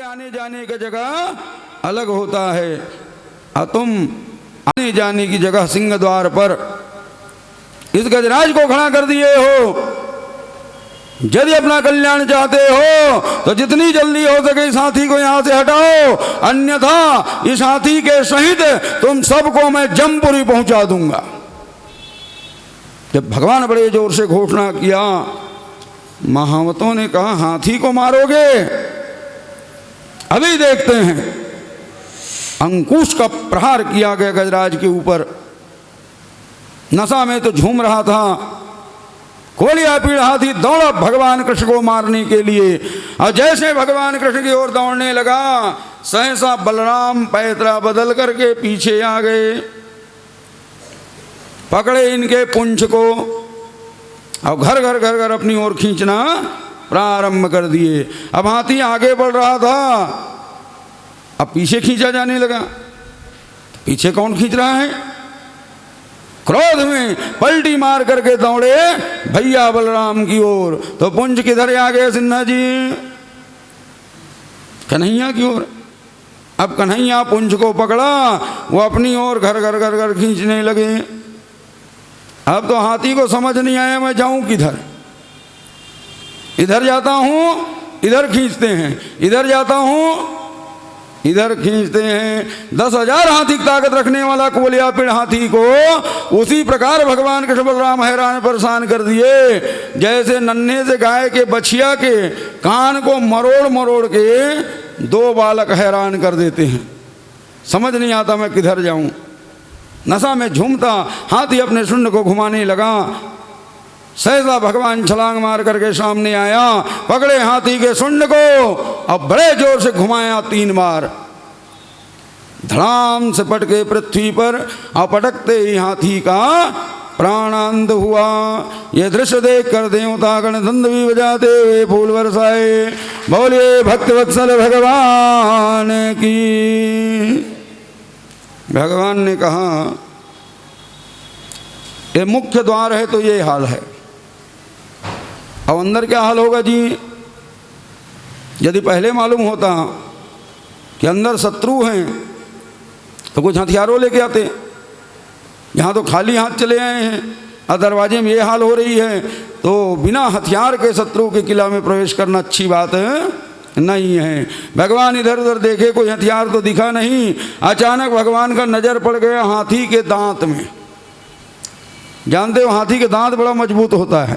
आने जाने की जगह अलग होता है। और तुम आने जाने की जगह सिंह द्वार पर इस गजराज को खड़ा कर दिए हो। यदि अपना कल्याण चाहते हो तो जितनी जल्दी हो सके इस हाथी को यहां से हटाओ, अन्यथा इस हाथी के सहित तुम सबको मैं जमपुरी पहुंचा दूंगा। जब भगवान बड़े जोर से घोषणा किया, महावतों ने कहा हाथी को मारोगे? अभी देखते हैं। अंकुश का प्रहार किया गया गजराज के ऊपर। नशा में तो झूम रहा था। कोलिया पीड़ हाथी दौड़ा भगवान कृष्ण को मारने के लिए, और जैसे भगवान कृष्ण की ओर दौड़ने लगा, सहसा बलराम पैतरा बदल करके पीछे आ गए, पकड़े इनके पुंछ को और घर घर घर घर अपनी ओर खींचना प्रारंभ कर दिए। अब हाथी आगे बढ़ रहा था, अब पीछे खींचा जाने लगा। पीछे कौन खींच रहा है? क्रोध में पलटी मार करके दौड़े भैया बलराम की ओर। तो पुंज किधर आ गए सिन्हा जी? कन्हैया की ओर। अब कन्हैया पुंज को पकड़ा, वो अपनी ओर घर घर घर घर खींचने लगे। अब तो हाथी को समझ नहीं आया मैं जाऊं किधर। इधर जाता हूं इधर खींचते हैं, इधर जाता हूं इधर खींचते हैं। 10,000 हाथी की ताकत रखने वाला कोलिया पीड़ हाथी को उसी प्रकार भगवान कृष्ण बलराम हैरान परेशान कर दिए, जैसे नन्हे से गाय के बछिया के कान को मरोड़ मरोड़ के दो बालक हैरान कर देते हैं। समझ नहीं आता मैं किधर जाऊं। नशा में झूमता हाथी अपने शुंड को घुमाने लगा। सहसा भगवान छलांग मार करके सामने आया, पकड़े हाथी के शुंड को और बड़े जोर से घुमाया 3 बार। धड़ाम से पटके पृथ्वी पर, और पटकते ही हाथी का प्राणांत हुआ। ये दृश्य देख कर देवतागण धंध भी बजाते हुए फूल बरसाए। बोलिए भक्त वत्सल भगवान की। भगवान ने कहा ये मुख्य द्वार है तो ये हाल है, अब अंदर क्या हाल होगा जी? यदि पहले मालूम होता कि अंदर शत्रु हैं तो कुछ हथियारों लेके आते। यहाँ तो खाली हाथ चले आए हैं, और दरवाजे में ये हाल हो रही है, तो बिना हथियार के शत्रु के किला में प्रवेश करना अच्छी बात नहीं है। भगवान इधर उधर देखे, कोई हथियार तो दिखा नहीं। अचानक भगवान का नजर पड़ गया हाथी के दांत में। जानते हो हाथी के दांत बड़ा मजबूत होता है।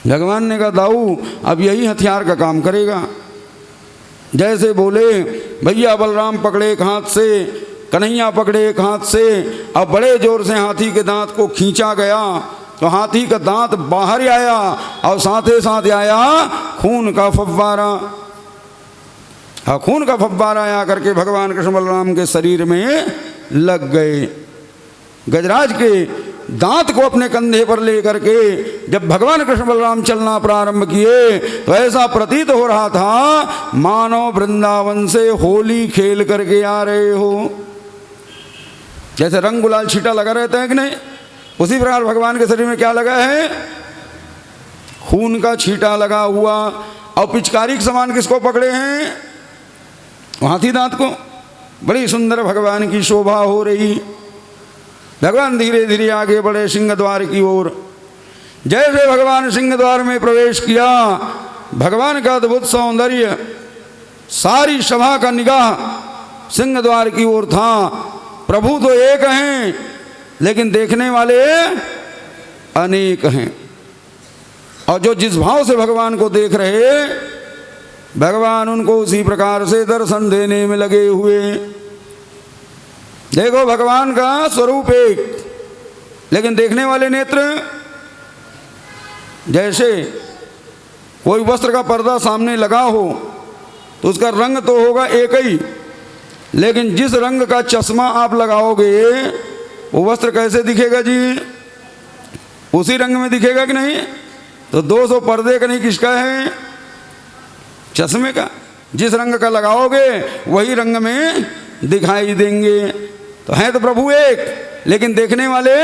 भगवान ने कहा दाऊ अब यही हथियार का काम करेगा। जैसे बोले भैया बलराम पकड़े एक हाथ से, कन्हैया पकड़े एक हाथ से, अब बड़े जोर से हाथी के दांत को खींचा गया तो हाथी का दांत बाहर आया, और साथ ही साथ आया खून का फव्वारा। हाँ, खून का फव्वारा आया करके भगवान कृष्ण बलराम के शरीर में लग गए। गजराज के दांत को अपने कंधे पर लेकर के जब भगवान कृष्ण बलराम चलना प्रारंभ किए तो ऐसा प्रतीत हो रहा था मानो वृंदावन से होली खेल करके आ रहे हो। जैसे रंग गुलाल छीटा लगा रहता है कि नहीं, उसी प्रकार भगवान के शरीर में क्या लगा है? खून का छीटा लगा हुआ। और पिचकारी के समान किसको पकड़े हैं? हाथी दांत को। बड़ी सुंदर भगवान की शोभा हो रही। भगवान धीरे धीरे आगे बढ़े सिंह द्वार की ओर। जैसे भगवान सिंह द्वार में प्रवेश किया, भगवान का अद्भुत सौंदर्य, सारी सभा का निगाह सिंह द्वार की ओर था। प्रभु तो एक हैं लेकिन देखने वाले अनेक हैं, और जो जिस भाव से भगवान को देख रहे, भगवान उनको उसी प्रकार से दर्शन देने में लगे हुए। देखो भगवान का स्वरूप एक, लेकिन देखने वाले नेत्र। जैसे कोई वस्त्र का पर्दा सामने लगा हो तो उसका रंग तो होगा एक ही, लेकिन जिस रंग का चश्मा आप लगाओगे वो वस्त्र कैसे दिखेगा जी? उसी रंग में दिखेगा कि नहीं? तो 200 पर्दे का नहीं, किसका है? चश्मे का। जिस रंग का लगाओगे वही रंग में दिखाई देंगे। तो हैं तो प्रभु एक, लेकिन देखने वाले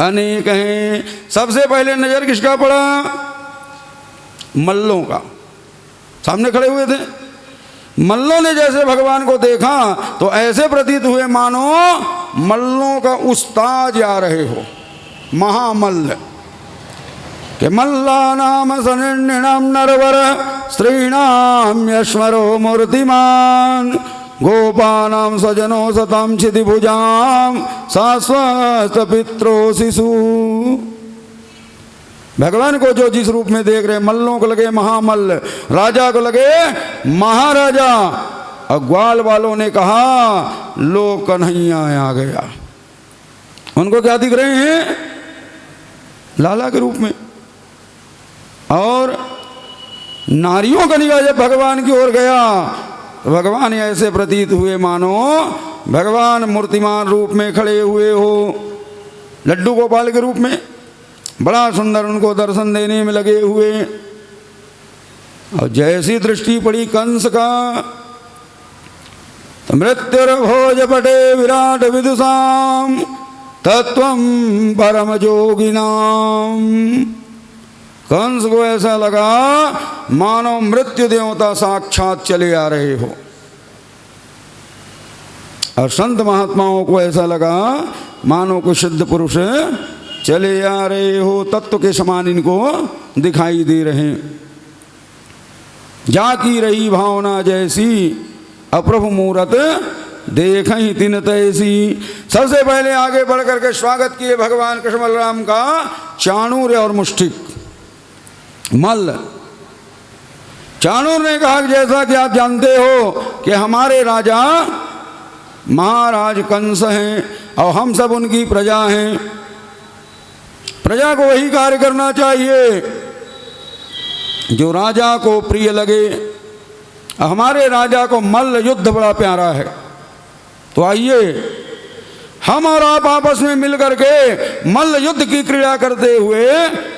अनेक हैं। सबसे पहले नजर किसका पड़ा? मल्लों का। सामने खड़े हुए थे, मल्लों ने जैसे भगवान को देखा तो ऐसे प्रतीत हुए मानो मल्लों का उस्ताद आ रहे हो, महामल्ल के मल्ला नाम सनिर्णिणम नरवर स्त्रीणाम यश्वरो मूर्तिमान गोपानाम सजनो सताम क्षितिभुजाम शाश्वत पित्रो शिशु। भगवान को जो जिस रूप में देख रहे, मल्लों को लगे महामल्ल, राजा को लगे महाराजा, और ग्वाल वालों ने कहा लो कन्हैया आ गया। उनको क्या दिख रहे हैं? लाला के रूप में। और नारियों का निगाह जब भगवान की ओर गया तो भगवान ऐसे प्रतीत हुए मानो भगवान मूर्तिमान रूप में खड़े हुए हो, लड्डू गोपाल के रूप में, बड़ा सुंदर उनको दर्शन देने में लगे हुए। और जैसी दृष्टि पड़ी कंस का तो मृत्युर्भोज पटे विराट विदुषाम तत्वम परम जोगिनाम। कंस को ऐसा लगा मानो मृत्यु देवता साक्षात चले आ रहे हो, और संत महात्माओं को ऐसा लगा मानो को सिद्ध पुरुष चले आ रहे हो, तत्व के समान इनको दिखाई दे रहे हैं। जाकी रही भावना जैसी अप्रभु मूरत देखहीं तिन तैसी। सबसे पहले आगे बढ़ करके स्वागत किए भगवान कृष्ण बलराम का चाणूर और मुष्टिक मल्ल। चाणूर ने कहा जैसा कि आप जानते हो कि हमारे राजा महाराज कंस हैं और हम सब उनकी प्रजा हैं, प्रजा को वही कार्य करना चाहिए जो राजा को प्रिय लगे। हमारे राजा को मल्ल युद्ध बड़ा प्यारा है, तो आइए हम और आप आपस में मिल करके मल्ल युद्ध की क्रीड़ा करते हुए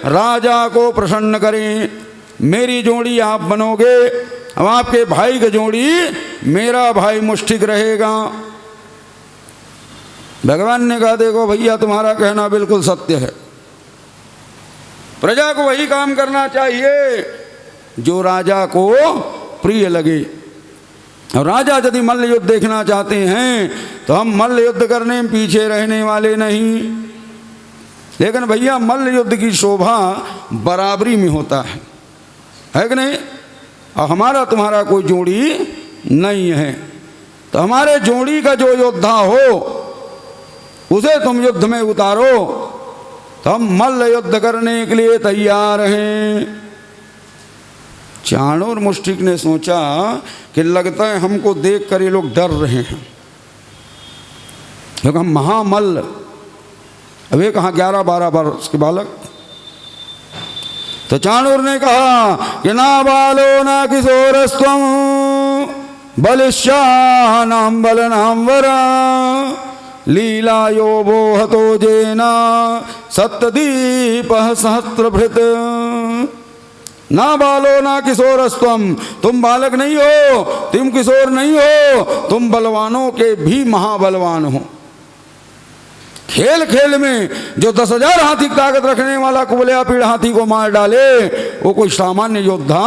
राजा को प्रसन्न करें। मेरी जोड़ी आप बनोगे, अब आपके भाई की जोड़ी मेरा भाई मुष्टिक रहेगा। भगवान ने कहा देखो भैया तुम्हारा कहना बिल्कुल सत्य है, प्रजा को वही काम करना चाहिए जो राजा को प्रिय लगे। और राजा यदि मल्ल युद्ध देखना चाहते हैं तो हम मल्ल युद्ध करने में पीछे रहने वाले नहीं। लेकिन भैया मल्ल युद्ध की शोभा बराबरी में होता है कि नहीं? और हमारा तुम्हारा कोई जोड़ी नहीं है, तो हमारे जोड़ी का जो योद्धा हो उसे तुम युद्ध में उतारो, तो हम मल्ल युद्ध करने के लिए तैयार हैं। चाणूर मुष्टिक ने सोचा कि लगता है हमको देख कर ये लोग डर रहे हैं, क्योंकि हम महामल्ल, अब ये कहाँ 11-12 वर्ष के बालक। तो चाणूर ने कहा कि ना बालो ना किशोरस्त्वं बलिष्यानां बलनां वरा लीलायो बोहतो जेना सत्यदीपः सहस्त्रभृत। ना बालो ना किशोरस्त्वम, तुम बालक नहीं हो, तुम किशोर नहीं हो, तुम बलवानों के भी महाबलवान हो। खेल खेल में जो 10,000 हाथी की ताकत रखने वाला कुबलिया पीड़ हाथी को मार डाले वो कोई सामान्य योद्धा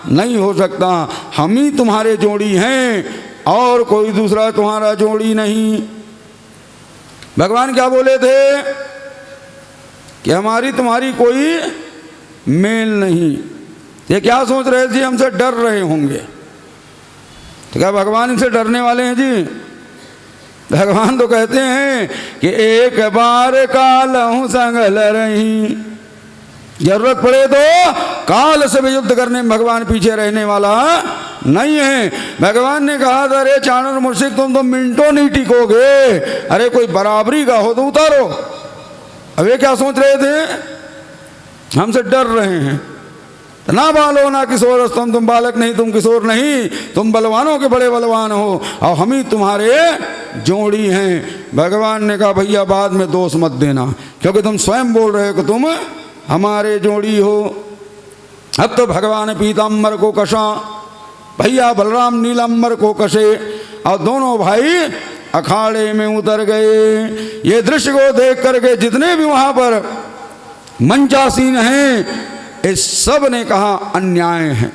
नहीं हो सकता। हम ही तुम्हारे जोड़ी हैं और कोई दूसरा तुम्हारा जोड़ी नहीं। भगवान क्या बोले थे कि हमारी तुम्हारी कोई मेल नहीं। ये क्या सोच रहे थे? हमसे डर रहे होंगे। तो क्या भगवान इनसे डरने वाले हैं जी? भगवान तो कहते हैं कि एक बार कालहु संगल रही, जरूरत पड़े तो काल से भी युद्ध करने में भगवान पीछे रहने वाला नहीं है। भगवान ने कहा था अरे चाणूर मुष्टिक तुम तो मिनटों नहीं टिकोगे, अरे कोई बराबरी का हो तो उतारो। अब ये क्या सोच रहे थे? हमसे डर रहे हैं। ना बालो ना किशोर, तुम बालक नहीं, तुम किशोर नहीं, तुम बलवानों के बड़े बलवान हो और हम ही तुम्हारे जोड़ी हैं। भगवान ने कहा भैया बाद में दोष मत देना, क्योंकि तुम स्वयं बोल रहे हो कि तुम हमारे जोड़ी हो। अब तो भगवान पीताम्बर को कसा, भैया बलराम नीलाम्बर को कसे और दोनों भाई अखाड़े में उतर गए। ये दृश्य को देख करके जितने भी वहां पर मंचासीन हैं इस सब ने कहा अन्याय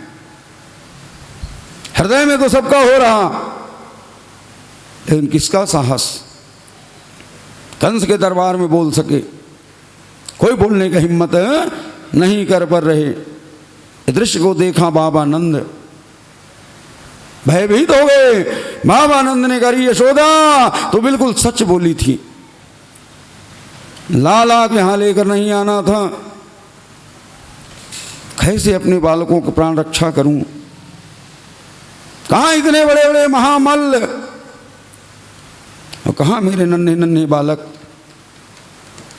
हृदय में तो सबका हो रहा, लेकिन किसका साहस कंस के दरबार में बोल सके? कोई बोलने की हिम्मत नहीं कर पर रहे। इस दृश्य को देखा बाबा नंद भयभीत हो गए। बाबा नंद ने कहा, यशोदा तो बिल्कुल सच बोली थी, लाला के यहां लेकर नहीं आना था, कैसे अपने बालकों को प्राण रक्षा करूं? कहां इतने बड़े बड़े महामल्ल और कहां मेरे नन्हे नन्हे बालक,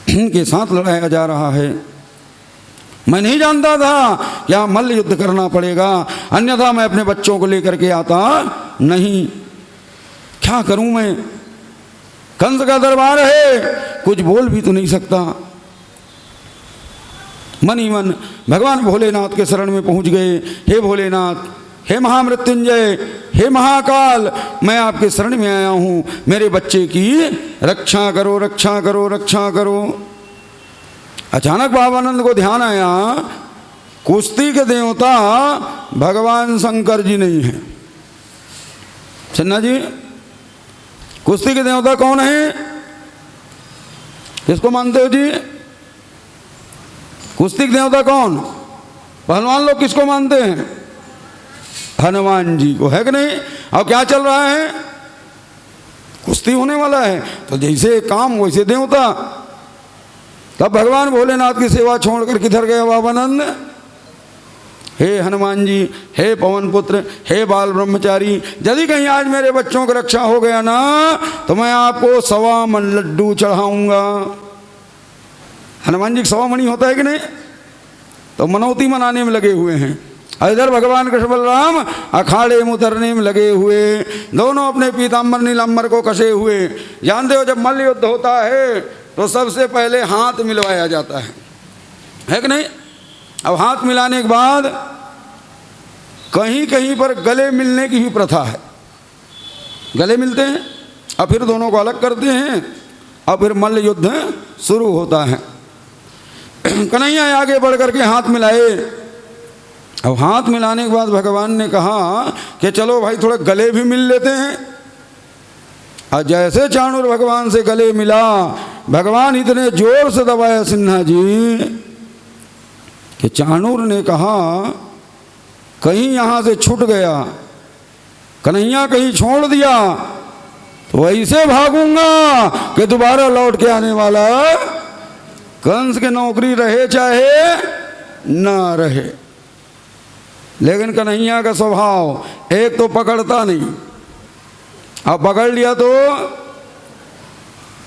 इनके साथ लड़ाया जा रहा है। मैं नहीं जानता था क्या मल्ल युद्ध करना पड़ेगा, अन्यथा मैं अपने बच्चों को लेकर के आता नहीं। क्या करूं मैं? कंस का दरबार है, कुछ बोल भी तो नहीं सकता। मन ही मन भगवान भोलेनाथ के शरण में पहुंच गए। हे भोलेनाथ, हे महामृत्युंजय, हे महाकाल, मैं आपके शरण में आया हूं, मेरे बच्चे की रक्षा करो, रक्षा करो, रक्षा करो। अचानक बाबानंद को ध्यान आया, कुश्ती के देवता भगवान शंकर जी नहीं है। चन्ना जी, कुश्ती के देवता कौन है? किसको मानते हो जी? कुश्ती के देवता कौन? पहलवान लोग किसको मानते हैं? हनुमान जी को, है कि नहीं? अब क्या चल रहा है? कुश्ती होने वाला है, तो जैसे काम वैसे देवता। तब भगवान भोलेनाथ की सेवा छोड़कर किधर गया बाबानंद? हे हनुमान जी, हे पवन पुत्र, हे बाल ब्रह्मचारी, यदि कहीं आज मेरे बच्चों की रक्षा हो गया ना, तो मैं आपको 1.25 मन लड्डू चढ़ाऊंगा। हनुमान जी 1.25 मणि होता है कि नहीं? तो मनौती मनाने में लगे हुए हैं। इधर भगवान कृष्ण बलराम अखाड़े में उतरने में लगे हुए, दोनों अपने पीताम्बर नीलाम्बर को कसे हुए। जानते हो, जब मल्ल युद्ध होता है तो सबसे पहले हाथ मिलवाया जाता है कि नहीं? अब हाथ मिलाने के बाद कहीं कहीं पर गले मिलने की भी प्रथा है। गले मिलते हैं और फिर दोनों को अलग करते हैं और फिर मल्ल युद्ध शुरू होता है। कन्हैया आगे बढ़ करके हाथ मिलाए। अब हाथ मिलाने के बाद भगवान ने कहा कि चलो भाई थोड़े गले भी मिल लेते हैं। और जैसे चाणूर भगवान से गले मिला, भगवान इतने जोर से दबाया सिन्हा जी कि चाणूर ने कहा कहीं यहाँ से छूट गया, कन्हैया कहीं छोड़ दिया तो ऐसे भागूंगा कि दोबारा लौट के आने वाला कंस की नौकरी रहे चाहे ना रहे। लेकिन कन्हैया का स्वभाव, एक तो पकड़ता नहीं, अब पकड़ लिया तो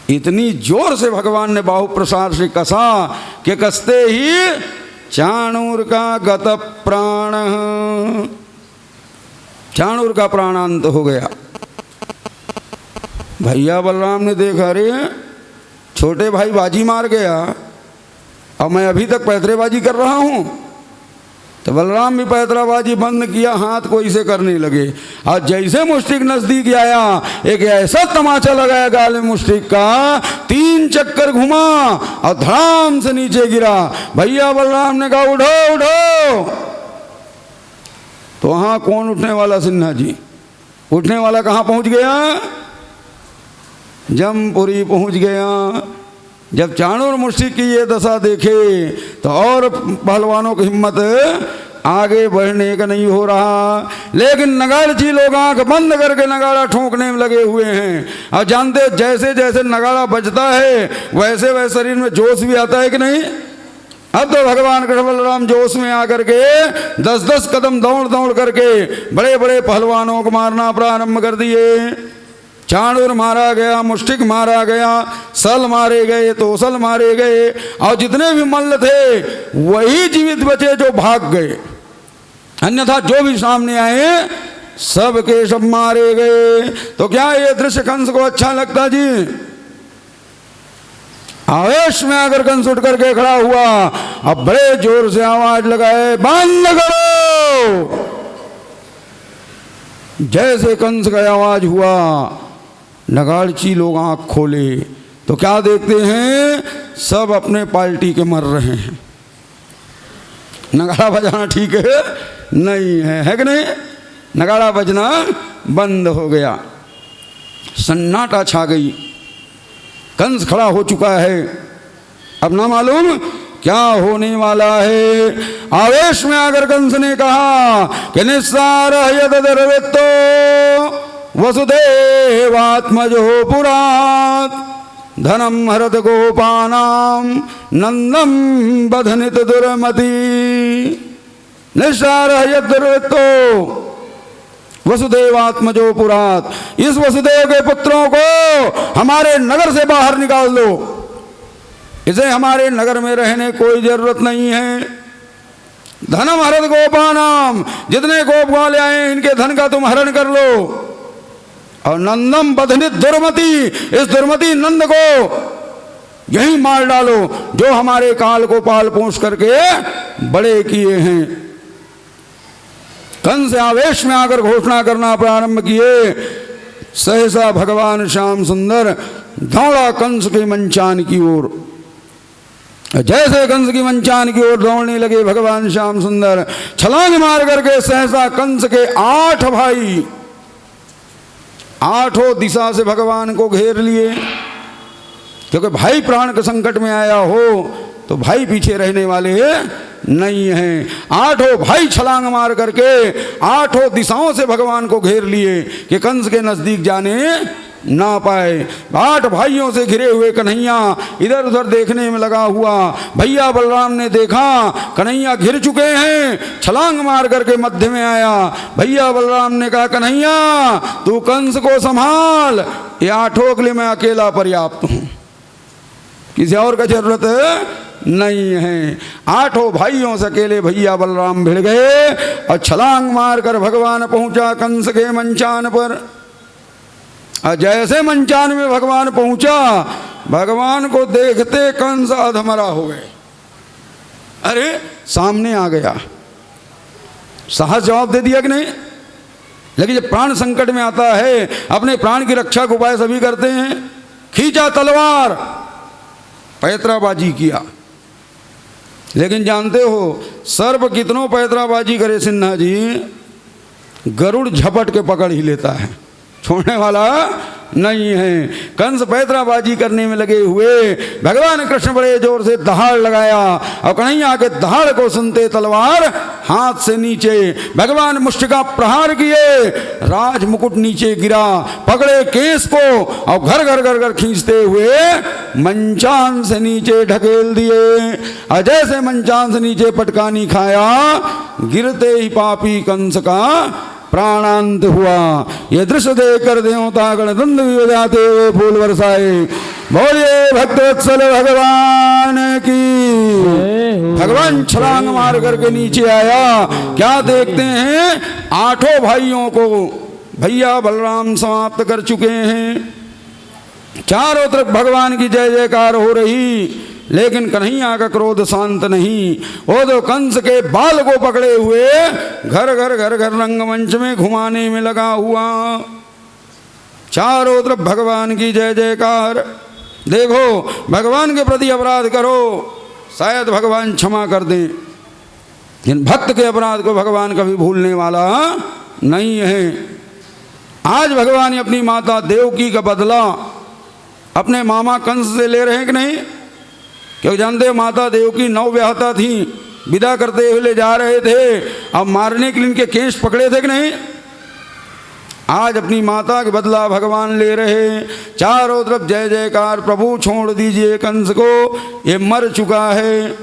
इतनी जोर से भगवान ने बाहु प्रसार से कसा कि कसते ही चाणूर का गत प्राण, चाणूर का प्राणांत हो गया। भैया बलराम ने देखा, अरे छोटे भाई बाजी मार गया और मैं अभी तक पैतरेबाजी कर रहा हूं। तो बलराम भी पैतराबाजी बंद किया, हाथ को इसे करने लगे। और जैसे मुष्टिक नजदीक आया, एक ऐसा तमाचा लगाया गाल में मुष्टिक का, 3 चक्कर घुमा और धड़ाम से नीचे गिरा। भैया बलराम ने कहा उठो उठो। तो वहां कौन उठने वाला? सिन्हा जी। उठने वाला कहां पहुंच गया? जमपुरी पहुंच गया। जब चाणूर मुष्टिक की ये दशा देखे तो और पहलवानों की हिम्मत आगे बढ़ने का नहीं हो रहा। लेकिन नगाड़ची लोग आंख बंद करके नगाड़ा ठोकने में लगे हुए हैं। और जानते, जैसे जैसे नगाड़ा बजता है वैसे वैसे शरीर में जोश भी आता है कि नहीं? अब तो भगवान कृष्ण बलराम जोश में आकर के 10-10 कदम दौड़ दौड़ करके बड़े बड़े पहलवानों को मारना प्रारंभ कर दिए। चाणूर मारा गया, मुष्टिक मारा गया, सल मारे गए, तोसल मारे गए, और जितने भी मल्ल थे वही जीवित बचे जो भाग गए, अन्यथा जो भी सामने आए सब के सब मारे गए। तो क्या ये दृश्य कंस को अच्छा लगता जी? आवेश में आकर कंस उठ करके खड़ा हुआ, अब बड़े जोर से आवाज लगाए, बंद करो। जैसे कंस का आवाज हुआ, नगाड़ची लोग आंख खोले तो क्या देखते हैं? सब अपने पार्टी के मर रहे हैं। नगाड़ा बजाना ठीक है नहीं है कि नहीं? नगाड़ा बजना बंद हो गया, सन्नाटा छा गई। कंस खड़ा हो चुका है, अब ना मालूम क्या होने वाला है। आवेश में आकर कंस ने कहा कि निस्सार यदर्वित्तो वसुदेवात्मजो पुरात् धनम हरत गोपानाम नंदम बधनित दुर्मति। निस्सार यदर्वित्तो वसुदेवात्मजो पुरात्, इस वसुदेव के पुत्रों को हमारे नगर से बाहर निकाल दो, इसे हमारे नगर में रहने कोई जरूरत नहीं है। धनम हरत गोपानाम, जितने गोप वाले आए इनके धन का तुम हरण कर लो, और नंदम बधनित दुर्मति, इस दुर्मति नंद को यही मार डालो जो हमारे काल को पाल पोष करके बड़े किए हैं। कंस आवेश में आकर घोषणा करना प्रारंभ किए। सहसा भगवान श्याम सुंदर दौड़ा कंस के मंचान की ओर। जैसे कंस की मंचान की ओर दौड़ने लगे भगवान श्याम सुंदर, छलांग मार करके सहसा कंस के 8 भाई 8 दिशा से भगवान को घेर लिए। क्योंकि भाई प्राण के संकट में आया हो तो भाई पीछे रहने वाले नहीं हैं। 8 भाई छलांग मार करके 8 दिशाओं से भगवान को घेर लिए कि कंस के नजदीक जाने ना पाए। 8 भाइयों से घिरे हुए कन्हैया इधर उधर देखने में लगा हुआ। भैया बलराम ने देखा कन्हैया घिर चुके हैं, छलांग मार करके मध्य में आया। भैया बलराम ने कहा कन्हैया तू कंस को संभाल, ये 8 के लिए मैं अकेला पर्याप्त हूं, किसी और का जरूरत नहीं है। 8 भाइयों से अकेले भैया बलराम भिड़ गए और छलांग मारकर भगवान पहुंचा कंस के मंचान पर। और जैसे मंचान में भगवान पहुंचा, भगवान को देखते कंस अधमरा हो गए। अरे सामने आ गया, साहस जवाब दे दिया कि नहीं। लेकिन जब प्राण संकट में आता है अपने प्राण की रक्षा का उपाय सभी करते हैं। खींचा तलवार, पैतराबाजी किया। लेकिन जानते हो सर्प कितनों पैतराबाजी करे सिन्हा जी, गरुड़ झपट के पकड़ ही लेता है, छोड़ने वाला नहीं है। कंस पैतराबाजी करने में लगे हुए, भगवान कृष्ण बड़े जोर से दहाड़ लगाया और कन्हैया के दहाड़ को सुनते तलवार हाथ से नीचे भगवान मुष्टिका प्रहार किए। राज मुकुट नीचे गिरा, पकड़े केस को और घर घर घर घर खींचते हुए मंचान से नीचे ढकेल दिए। और जैसे मंचान से नीचे पटकानी खाया, गिरते ही पापी कंस का प्राणांत हुआ। ये दृश्य देखकर देवता गण दंड बजाते हुए फूल बरसाए। बोलिए भक्तवत्सल भगवान की। भगवान छलांग मार करके नीचे आया। क्या देखते हैं, 8 भाइयों को भैया बलराम समाप्त कर चुके हैं। चारों तरफ भगवान की जय जयकार हो रही, लेकिन कन्हैया का क्रोध शांत नहीं। वो तो कंस के बाल को पकड़े हुए घर घर घर घर रंगमंच में घुमाने में लगा हुआ। चारों तरफ भगवान की जय जयकार। देखो भगवान के प्रति अपराध करो, शायद भगवान क्षमा कर दें, लेकिन भक्त के अपराध को भगवान कभी भूलने वाला नहीं है। आज भगवान अपनी माता देवकी का बदला अपने मामा कंस से ले रहे हैं कि नहीं। क्योंकि जानते हो माता देवकी नवविवाहिता थी, विदा करते हुए ले जा रहे थे, अब मारने के लिए इनके केश पकड़े थे कि नहीं। आज अपनी माता के बदला भगवान ले रहे। चारों तरफ जय जयकार, प्रभु छोड़ दीजिए कंस को, ये मर चुका है।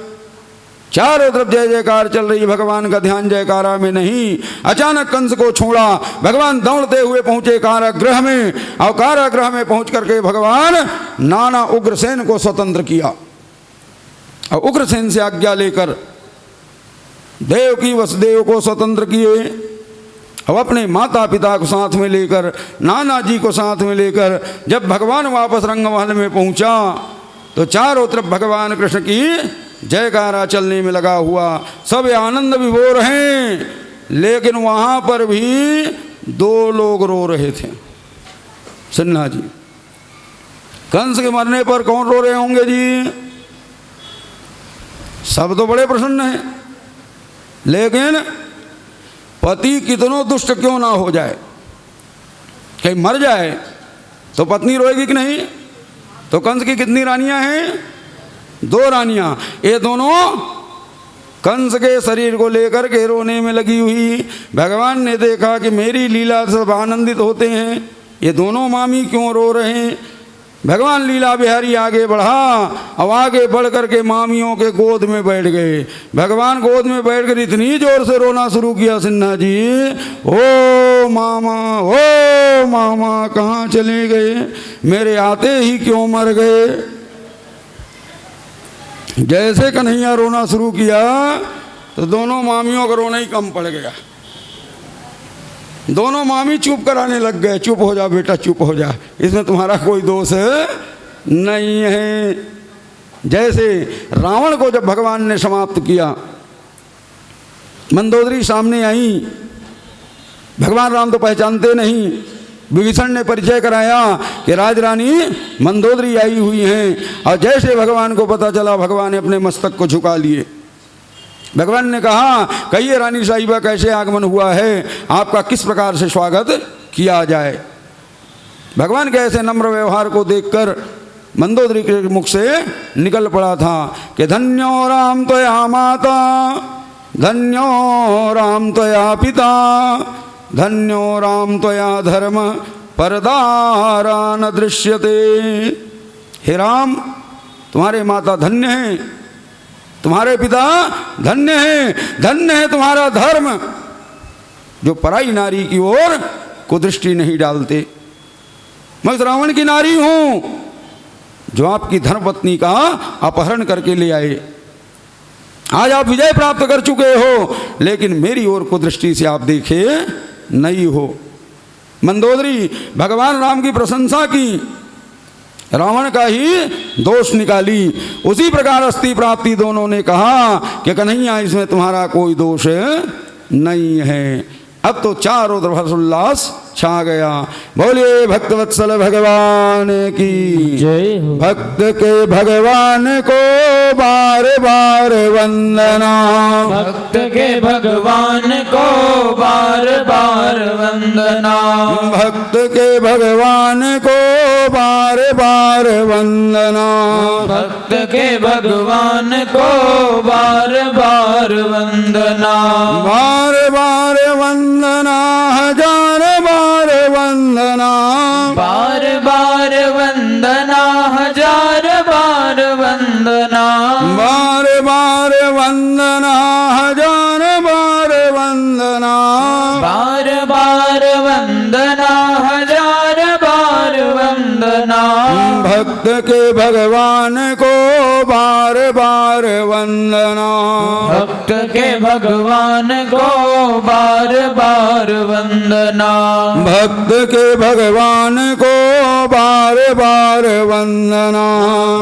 चारों तरफ जय जयकार चल रही, भगवान का ध्यान जयकारा में नहीं। अचानक कंस को छोड़ा, भगवान दौड़ते हुए पहुंचे कारागृह में, और कारागृह में पहुंच करके भगवान नाना उग्रसेन को स्वतंत्र किया और उग्रसेन से आज्ञा लेकर देवकी वसुदेव को स्वतंत्र किए। अब अपने माता पिता को साथ में लेकर, नाना जी को साथ में लेकर जब भगवान वापस रंगमहल में पहुंचा तो चारों तरफ भगवान कृष्ण की जयकारा चलने में लगा हुआ। सब आनंद विभोर हैं, लेकिन वहां पर भी 2 लोग रो रहे थे। सिन्हा जी, कंस के मरने पर कौन रो रहे होंगे जी? सब तो बड़े प्रसन्न हैं, लेकिन पति कितनों दुष्ट क्यों ना हो जाए, कहीं मर जाए तो पत्नी रोएगी कि नहीं। तो कंस की कितनी रानियां हैं? 2 रानियां। ये दोनों कंस के शरीर को लेकर के रोने में लगी हुई। भगवान ने देखा कि मेरी लीला से सब आनंदित होते हैं, ये दोनों मामी क्यों रो रहे हैं। भगवान लीला बिहारी आगे बढ़ा, अब आगे बढ़ कर के मामियों के गोद में बैठ गए। भगवान गोद में बैठकर इतनी जोर से रोना शुरू किया, सिन्हा जी ओ मामा कहाँ चले गए, मेरे आते ही क्यों मर गए। जैसे कन्हैया रोना शुरू किया तो दोनों मामियों का रोना ही कम पड़ गया। दोनों मामी चुप कराने लग गए, चुप हो जा बेटा, चुप हो जा, इसमें तुम्हारा कोई दोष नहीं है। जैसे रावण को जब भगवान ने समाप्त किया, मंदोदरी सामने आई। भगवान राम तो पहचानते नहीं, विभीषण ने परिचय कराया कि राजरानी मंदोदरी आई हुई हैं। और जैसे भगवान को पता चला, भगवान ने अपने मस्तक को झुका लिए। भगवान ने कहा, कहिए रानी साहिबा कैसे आगमन हुआ है, आपका किस प्रकार से स्वागत किया जाए। भगवान के ऐसे नम्र व्यवहार को देखकर मंदोदरी के मुख से निकल पड़ा था कि धन्यो राम त्वया माता, धन्यो राम त्वया पिता, धन्यो राम त्वया धर्म परदारा न दृश्यते। हे राम, तुम्हारे माता धन्य हैं, तुम्हारे पिता धन्य हैं, धन्य है तुम्हारा धर्म जो पराई नारी की ओर कुदृष्टि नहीं डालते। मैं रावण की नारी हूं जो आपकी धर्मपत्नी का अपहरण करके ले आए। आज आप विजय प्राप्त कर चुके हो, लेकिन मेरी ओर कुदृष्टि से आप देखे नहीं हो। मंदोदरी भगवान राम की प्रशंसा की, रावण का ही दोष निकाली। उसी प्रकार अस्ति प्राप्ति दोनों ने कहा कि कन्हैया इसमें तुम्हारा कोई दोष नहीं है। अब तो चारों तरफ हर्षोल्लास छा गया। बोलिए भक्तवत्सल भगवान की जय हो। भक्त के भगवान को बार बार वंदना, भक्त के भगवान को बार बार वंदना, भक्त के भगवान को बार बार वंदना, भक्त के भगवान को बार बार वंदना, बार बार वंदना, हजार बार वंदना, बार बार वंदना, हजार बार वंदना, बार बार वंदना, हजार बार वंदना, बार बार वंदना, हजार बार वंदना, भक्त के भगवान को बार बार वंदना, भक्त के भगवान को बार बार वंदना, भक्त के भगवान को बार बार वंदना,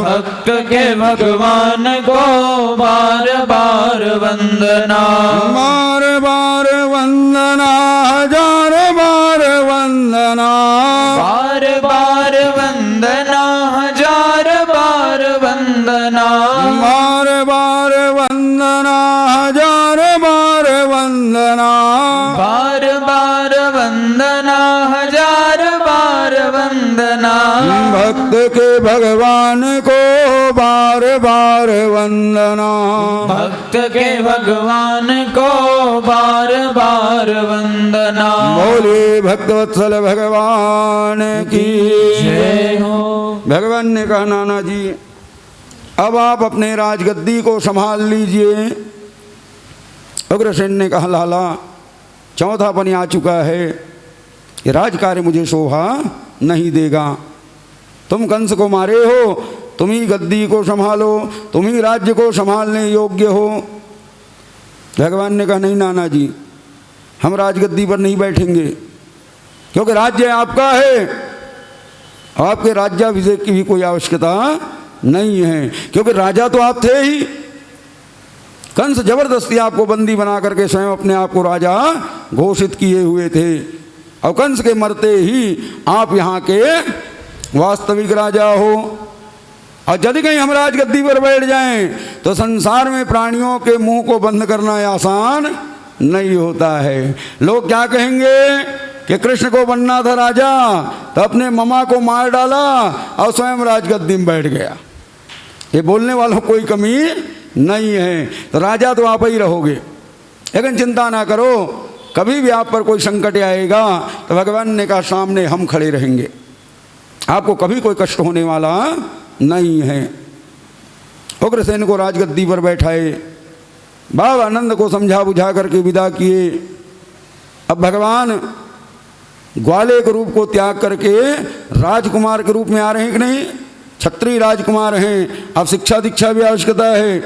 भक्त के भगवान को बार बार वंदना, बार बार वंदना, हजार बार वंदना, बार बार वंदना, हजार बार वंदना, बार बार वंदना, हजार बार वंदना, बार बार वंदना, हजार बार वंदना, भक्त के भगवान को बार बार वंदना, भक्त के भगवान को बार बार वंदना। बोले भक्तवत्सल भगवान की जय हो। भगवान ने कहा, नाना जी अब आप अपने राजगद्दी को संभाल लीजिए। उग्रसेन ने कहा, लाला चौथापन आ चुका है, ये राजकार्य मुझे शोभा नहीं देगा। तुम कंस को मारे हो, तुम ही गद्दी को संभालो, तुम ही राज्य को संभालने योग्य हो। भगवान ने कहा, नहीं नाना जी, हम राजगद्दी पर नहीं बैठेंगे, क्योंकि राज्य आपका है, आपके राज्याभिषेक की भी कोई आवश्यकता नहीं है, क्योंकि राजा तो आप थे ही। कंस जबरदस्ती आपको बंदी बना करके स्वयं अपने आप को राजा घोषित किए हुए थे, और कंस के मरते ही आप यहाँ के वास्तविक राजा हो। और यदि कहीं हम राजगद्दी पर बैठ जाएं तो संसार में प्राणियों के मुंह को बंद करना आसान नहीं होता है। लोग क्या कहेंगे कि कृष्ण को बनना था राजा तो अपने ममा को मार डाला और स्वयं राजगद्दी में बैठ गया। ये बोलने वालों को कोई कमी नहीं है। तो राजा तो आप ही रहोगे, लेकिन चिंता ना करो, कभी भी आप पर कोई संकट आएगा तो भगवान ने कहा सामने हम खड़े रहेंगे, आपको कभी कोई कष्ट होने वाला नहीं है। उग्रसेन को राजगद्दी पर बैठाए, बाबा आनंद को समझा बुझा करके विदा किए। अब भगवान ग्वाले के रूप को त्याग करके राजकुमार के रूप में आ रहे हैं कि नहीं, क्षत्रिय राजकुमार हैं। अब शिक्षा दीक्षा भी आवश्यकता है,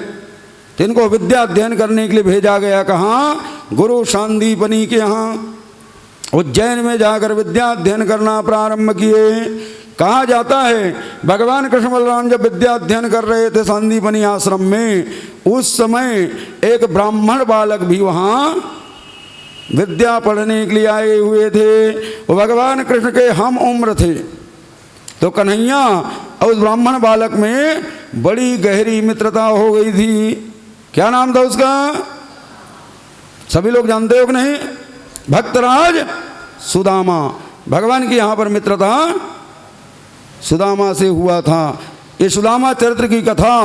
तो इनको विद्या अध्ययन करने के लिए भेजा गया। कहाँ? गुरु शांदीपनी के यहाँ उज्जैन में जाकर विद्या अध्ययन करना प्रारंभ किए। कहा जाता है भगवान कृष्ण बलराम जब विद्या अध्ययन कर रहे थे सांदीपनी आश्रम में, उस समय एक ब्राह्मण बालक भी वहाँ विद्या पढ़ने के लिए आए हुए थे। वो भगवान कृष्ण के हम उम्र थे। तो कन्हैया और उस ब्राह्मण बालक में बड़ी गहरी मित्रता हो गई थी। क्या नाम था उसका? सभी लोग जानते हो कि नहीं? भक्तराज सुदामा। भगवान की यहाँ पर मित्रता सुदामा से हुआ था। ये सुदामा चरित्र की कथा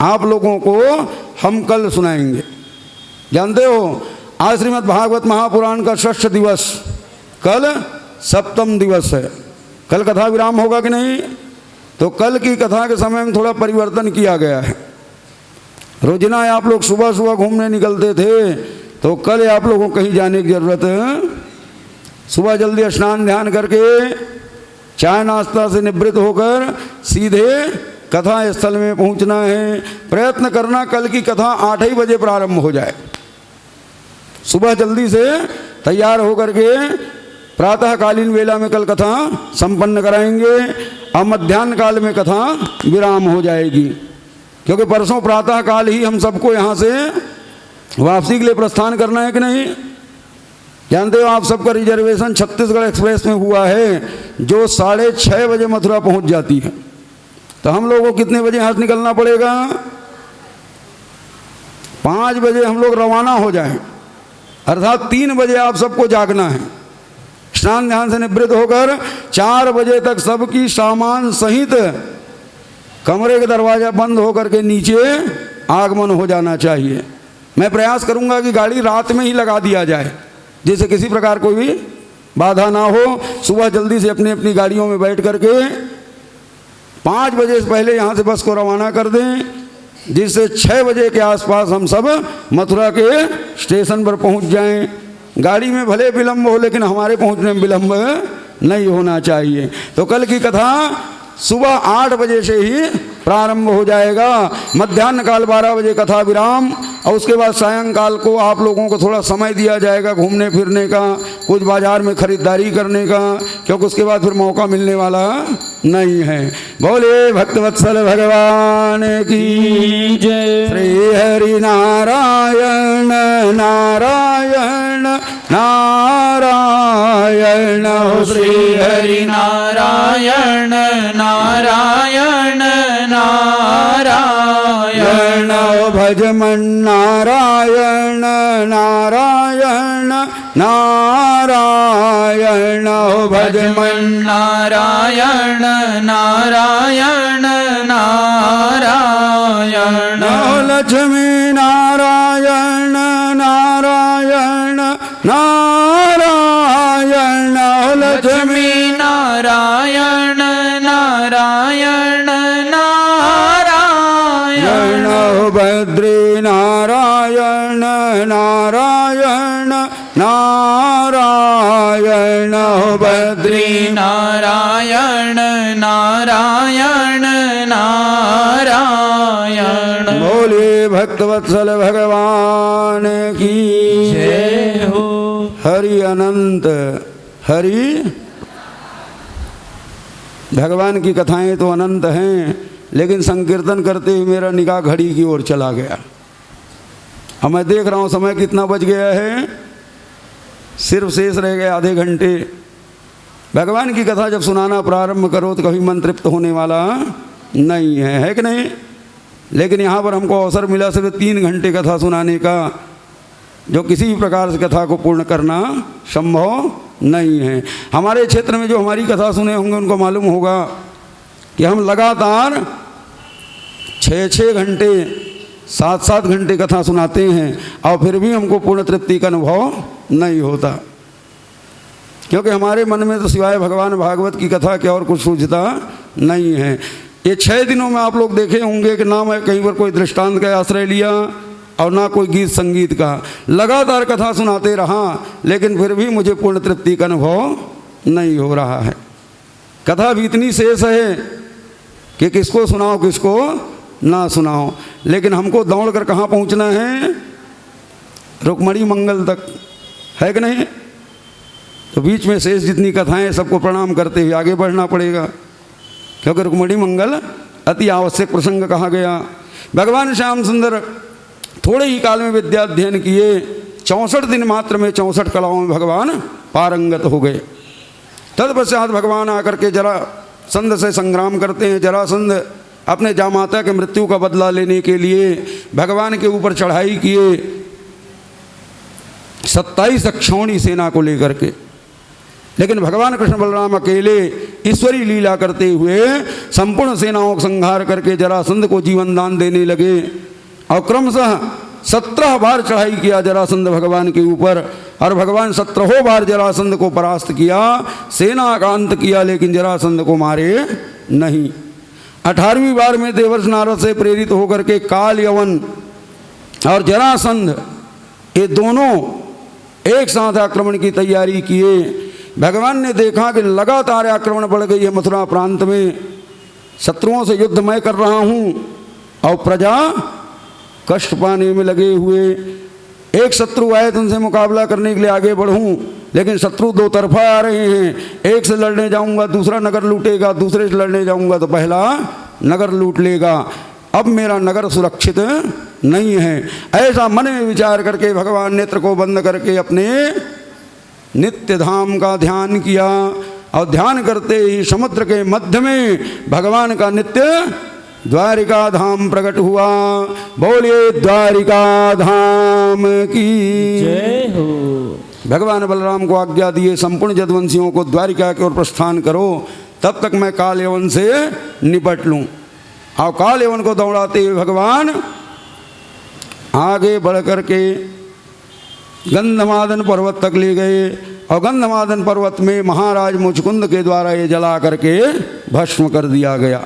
आप लोगों को हम कल सुनाएंगे। जानते हो आज श्रीमद् भागवत महापुराण का षष्ठ दिवस, कल सप्तम दिवस है। कल कथा विराम होगा कि नहीं? तो कल की कथा के समय में थोड़ा परिवर्तन किया गया है। रोजिना आप लोग सुबह सुबह घूमने निकलते थे, तो कल आप लोगों को कहीं जाने की जरूरत है। सुबह जल्दी स्नान ध्यान करके चाय नाश्ता से निवृत्त होकर सीधे कथा स्थल में पहुंचना है। प्रयत्न करना कल की कथा 8 ही बजे प्रारंभ हो जाए। सुबह जल्दी से तैयार होकर के प्रातःकालीन वेला में कल कथा संपन्न कराएंगे और मध्याह्न काल में कथा विराम हो जाएगी, क्योंकि परसों प्रातःकाल ही हम सबको यहाँ से वापसी के लिए प्रस्थान करना है कि नहीं? जानते हो आप सबका रिजर्वेशन छत्तीसगढ़ एक्सप्रेस में हुआ है, जो 6:30 बजे मथुरा पहुँच जाती है। तो हम लोगों को कितने बजे यहाँ से निकलना पड़ेगा? 5 बजे हम लोग रवाना हो जाएं, अर्थात 3 बजे आप सबको जागना है। स्नान ध्यान से निवृत्त होकर 4 बजे तक सबकी सामान सहित कमरे का दरवाज़ा बंद होकर के नीचे आगमन हो जाना चाहिए। मैं प्रयास करूंगा कि गाड़ी रात में ही लगा दिया जाए, जिससे किसी प्रकार कोई भी बाधा ना हो। सुबह जल्दी से अपनी अपनी गाड़ियों में बैठ करके 5 बजे से पहले यहाँ से बस को रवाना कर दें, जिससे 6 बजे के आसपास हम सब मथुरा के स्टेशन पर पहुँच जाएं। गाड़ी में भले विलम्ब हो, लेकिन हमारे पहुँचने में विलम्ब नहीं होना चाहिए। तो कल की कथा सुबह 8 बजे से ही प्रारंभ हो जाएगा। मध्याह्न काल 12 बजे कथा विराम, और उसके बाद सायंकाल को आप लोगों को थोड़ा समय दिया जाएगा घूमने फिरने का, कुछ बाजार में खरीदारी करने का, क्योंकि उसके बाद फिर मौका मिलने वाला नहीं है। बोले भक्तवत्सल भगवान की जय। श्री हरि नारायण नारायण नारायण, श्री हरि नारायण नारायण नारायण, भज मन नारायण नारायण नारायण, भज मन नारायण नारायण नारायण, लक्ष्मी नारायण नारायण नारायण, लक्ष्मी नारायण नारायण नारायण, बद्री नारायण नारायण नारायण, बद्री नारायण नारायण नारायण। बोले भक्तवत्सल भगवान की जय हो। हरि अनंत हरि। भगवान की कथाएं तो अनंत हैं, लेकिन संकीर्तन करते हुए मेरा निगाह घड़ी की ओर चला गया। अब मैं देख रहा हूँ समय कितना बज गया है, सिर्फ शेष रह गए आधे घंटे। भगवान की कथा जब सुनाना प्रारंभ करो तो कभी मन तृप्त होने वाला नहीं है कि नहीं? लेकिन यहाँ पर हमको अवसर मिला सिर्फ 3 घंटे कथा सुनाने का। जो किसी भी प्रकार से कथा को पूर्ण करना संभव नहीं है। हमारे क्षेत्र में जो हमारी कथा सुने होंगे उनको मालूम होगा कि हम लगातार 6-6 घंटे 7-7 घंटे कथा सुनाते हैं और फिर भी हमको पूर्ण तृप्ति का अनुभव नहीं होता, क्योंकि हमारे मन में तो सिवाय भगवान भागवत की कथा के और कुछ सूझता नहीं है। ये 6 दिनों में आप लोग देखे होंगे कि ना मैं कहीं पर कोई दृष्टांत का आश्रय लिया और ना कोई गीत संगीत का, लगातार कथा सुनाते रहा, लेकिन फिर भी मुझे पूर्ण तृप्ति का अनुभव नहीं हो रहा है। कथा भी इतनी शेष है कि किसको सुनाओ किसको ना सुनाओ, लेकिन हमको दौड़ कर कहाँ पहुँचना है? रुक्मणी मंगल तक, है कि नहीं? तो बीच में शेष जितनी कथाएं सबको प्रणाम करते हुए आगे बढ़ना पड़ेगा, क्योंकि रुक्मणी मंगल अति आवश्यक प्रसंग कहा गया। भगवान श्याम सुंदर थोड़े ही काल में विद्या अध्ययन किए, 64 दिन मात्र में 64 कलाओं में भगवान पारंगत हो गए। तत्पश्चात भगवान आकर के जरासंध से संग्राम करते हैं। जरासंध अपने जामाता के मृत्यु का बदला लेने के लिए भगवान के ऊपर चढ़ाई किए 27 अक्षौणी सेना को लेकर के, लेकिन भगवान कृष्ण बलराम अकेले ईश्वरी लीला करते हुए संपूर्ण सेनाओं का संहार करके जरासंध को जीवन दान देने लगे और क्रमशः 17 बार चढ़ाई किया जरासंध भगवान के ऊपर, और भगवान 17 बार जरासंध को परास्त किया, सेना का अंत किया, लेकिन जरासंध को मारे नहीं। 18वीं बार में देवर्षि नारद से प्रेरित होकर के काल यवन और जरासंध ये दोनों एक साथ आक्रमण की तैयारी किए। भगवान ने देखा कि लगातार आक्रमण बढ़ गई है मथुरा प्रांत में, शत्रुओं से युद्ध मैं कर रहा हूँ और प्रजा कष्ट पाने में लगे हुए। एक शत्रु आए तो उनसे मुकाबला करने के लिए आगे बढ़ूं, लेकिन शत्रु दो तरफा आ रहे हैं। एक से लड़ने जाऊंगा दूसरा नगर लूटेगा, दूसरे से लड़ने जाऊंगा तो पहला नगर लूट लेगा, अब मेरा नगर सुरक्षित नहीं है। ऐसा मन में विचार करके भगवान नेत्र को बंद करके अपने नित्य धाम का ध्यान किया, और ध्यान करते ही समुद्र के मध्य में भगवान का नित्य द्वारिका धाम प्रकट हुआ। बोलिए द्वारिका धाम की जय हो। भगवान बलराम को आज्ञा दिए संपूर्ण जदवंशियों को द्वारिका की ओर प्रस्थान करो, तब तक मैं काल यवन से निपट लूं। और काल यवन को दौड़ाते हुए भगवान आगे बढ़ करके गंधमादन पर्वत तक ले गए, और गंधमादन पर्वत में महाराज मुचकुंद के द्वारा ये जला करके भस्म कर दिया गया।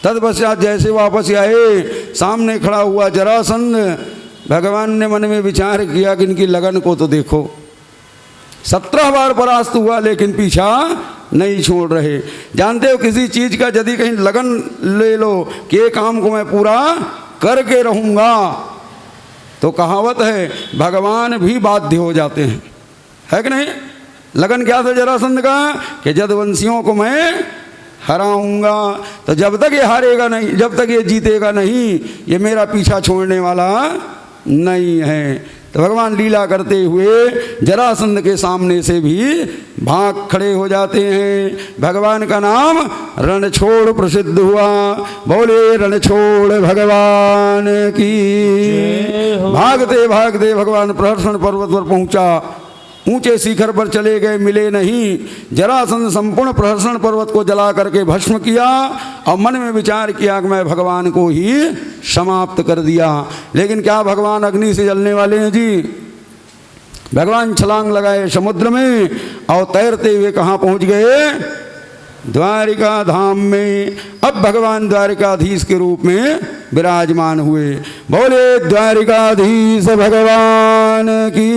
तत्पश्चात जैसे वापस आए, सामने खड़ा हुआ जरासंध। भगवान ने मन में विचार किया कि इनकी लगन को तो देखो, 17 बार परास्त हुआ लेकिन पीछा नहीं छोड़ रहे। जानते हो किसी चीज का यदि कहीं लगन ले लो कि ये काम को मैं पूरा करके रहूंगा, तो कहावत है भगवान भी बाध्य हो जाते हैं, है कि नहीं? लगन क्या था जरासंध का कि जदवंशियों को मैं हराऊंगा, तो जब तक ये हारेगा नहीं, जब तक ये जीतेगा नहीं, ये मेरा पीछा छोड़ने वाला नहीं है। तो भगवान लीला करते हुए जरासंध के सामने से भी भाग खड़े हो जाते हैं। भगवान का नाम रणछोड़ प्रसिद्ध हुआ। बोले रणछोड़ भगवान की। भागते भागते भगवान प्रहर्षण पर्वत पर पहुंचा। ऊंचे शिखर पर चले गए, मिले नहीं। जरासंध संपूर्ण प्रहर्षण पर्वत को जला करके भस्म किया और मन में विचार किया कि मैं भगवान को ही समाप्त कर दिया। लेकिन क्या भगवान अग्नि से जलने वाले हैं जी? भगवान छलांग लगाए समुद्र में और तैरते हुए कहाँ पहुँच गए? द्वारिका धाम में। अब भगवान द्वारिकाधीश के रूप में विराजमान हुए। बोले द्वारिकाधीश भगवान की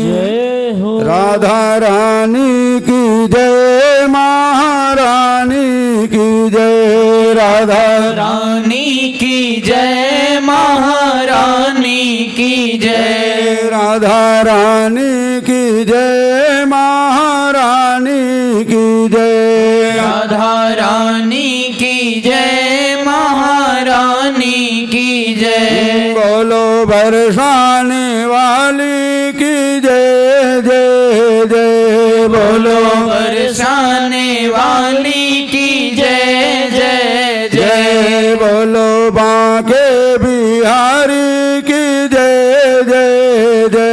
जय हो। राधा रानी की जय, महारानी की जय। राधा रानी की जय, महारानी की जय। राधा रानी की जय, महारानी की जय। राधा रानी की जय, महारानी की जय। बोलो बरसाने वाली की जय जय जय। बोलो बरसाने वाली की जय जय जय। बोलो बांके बिहारी की जय जय जय।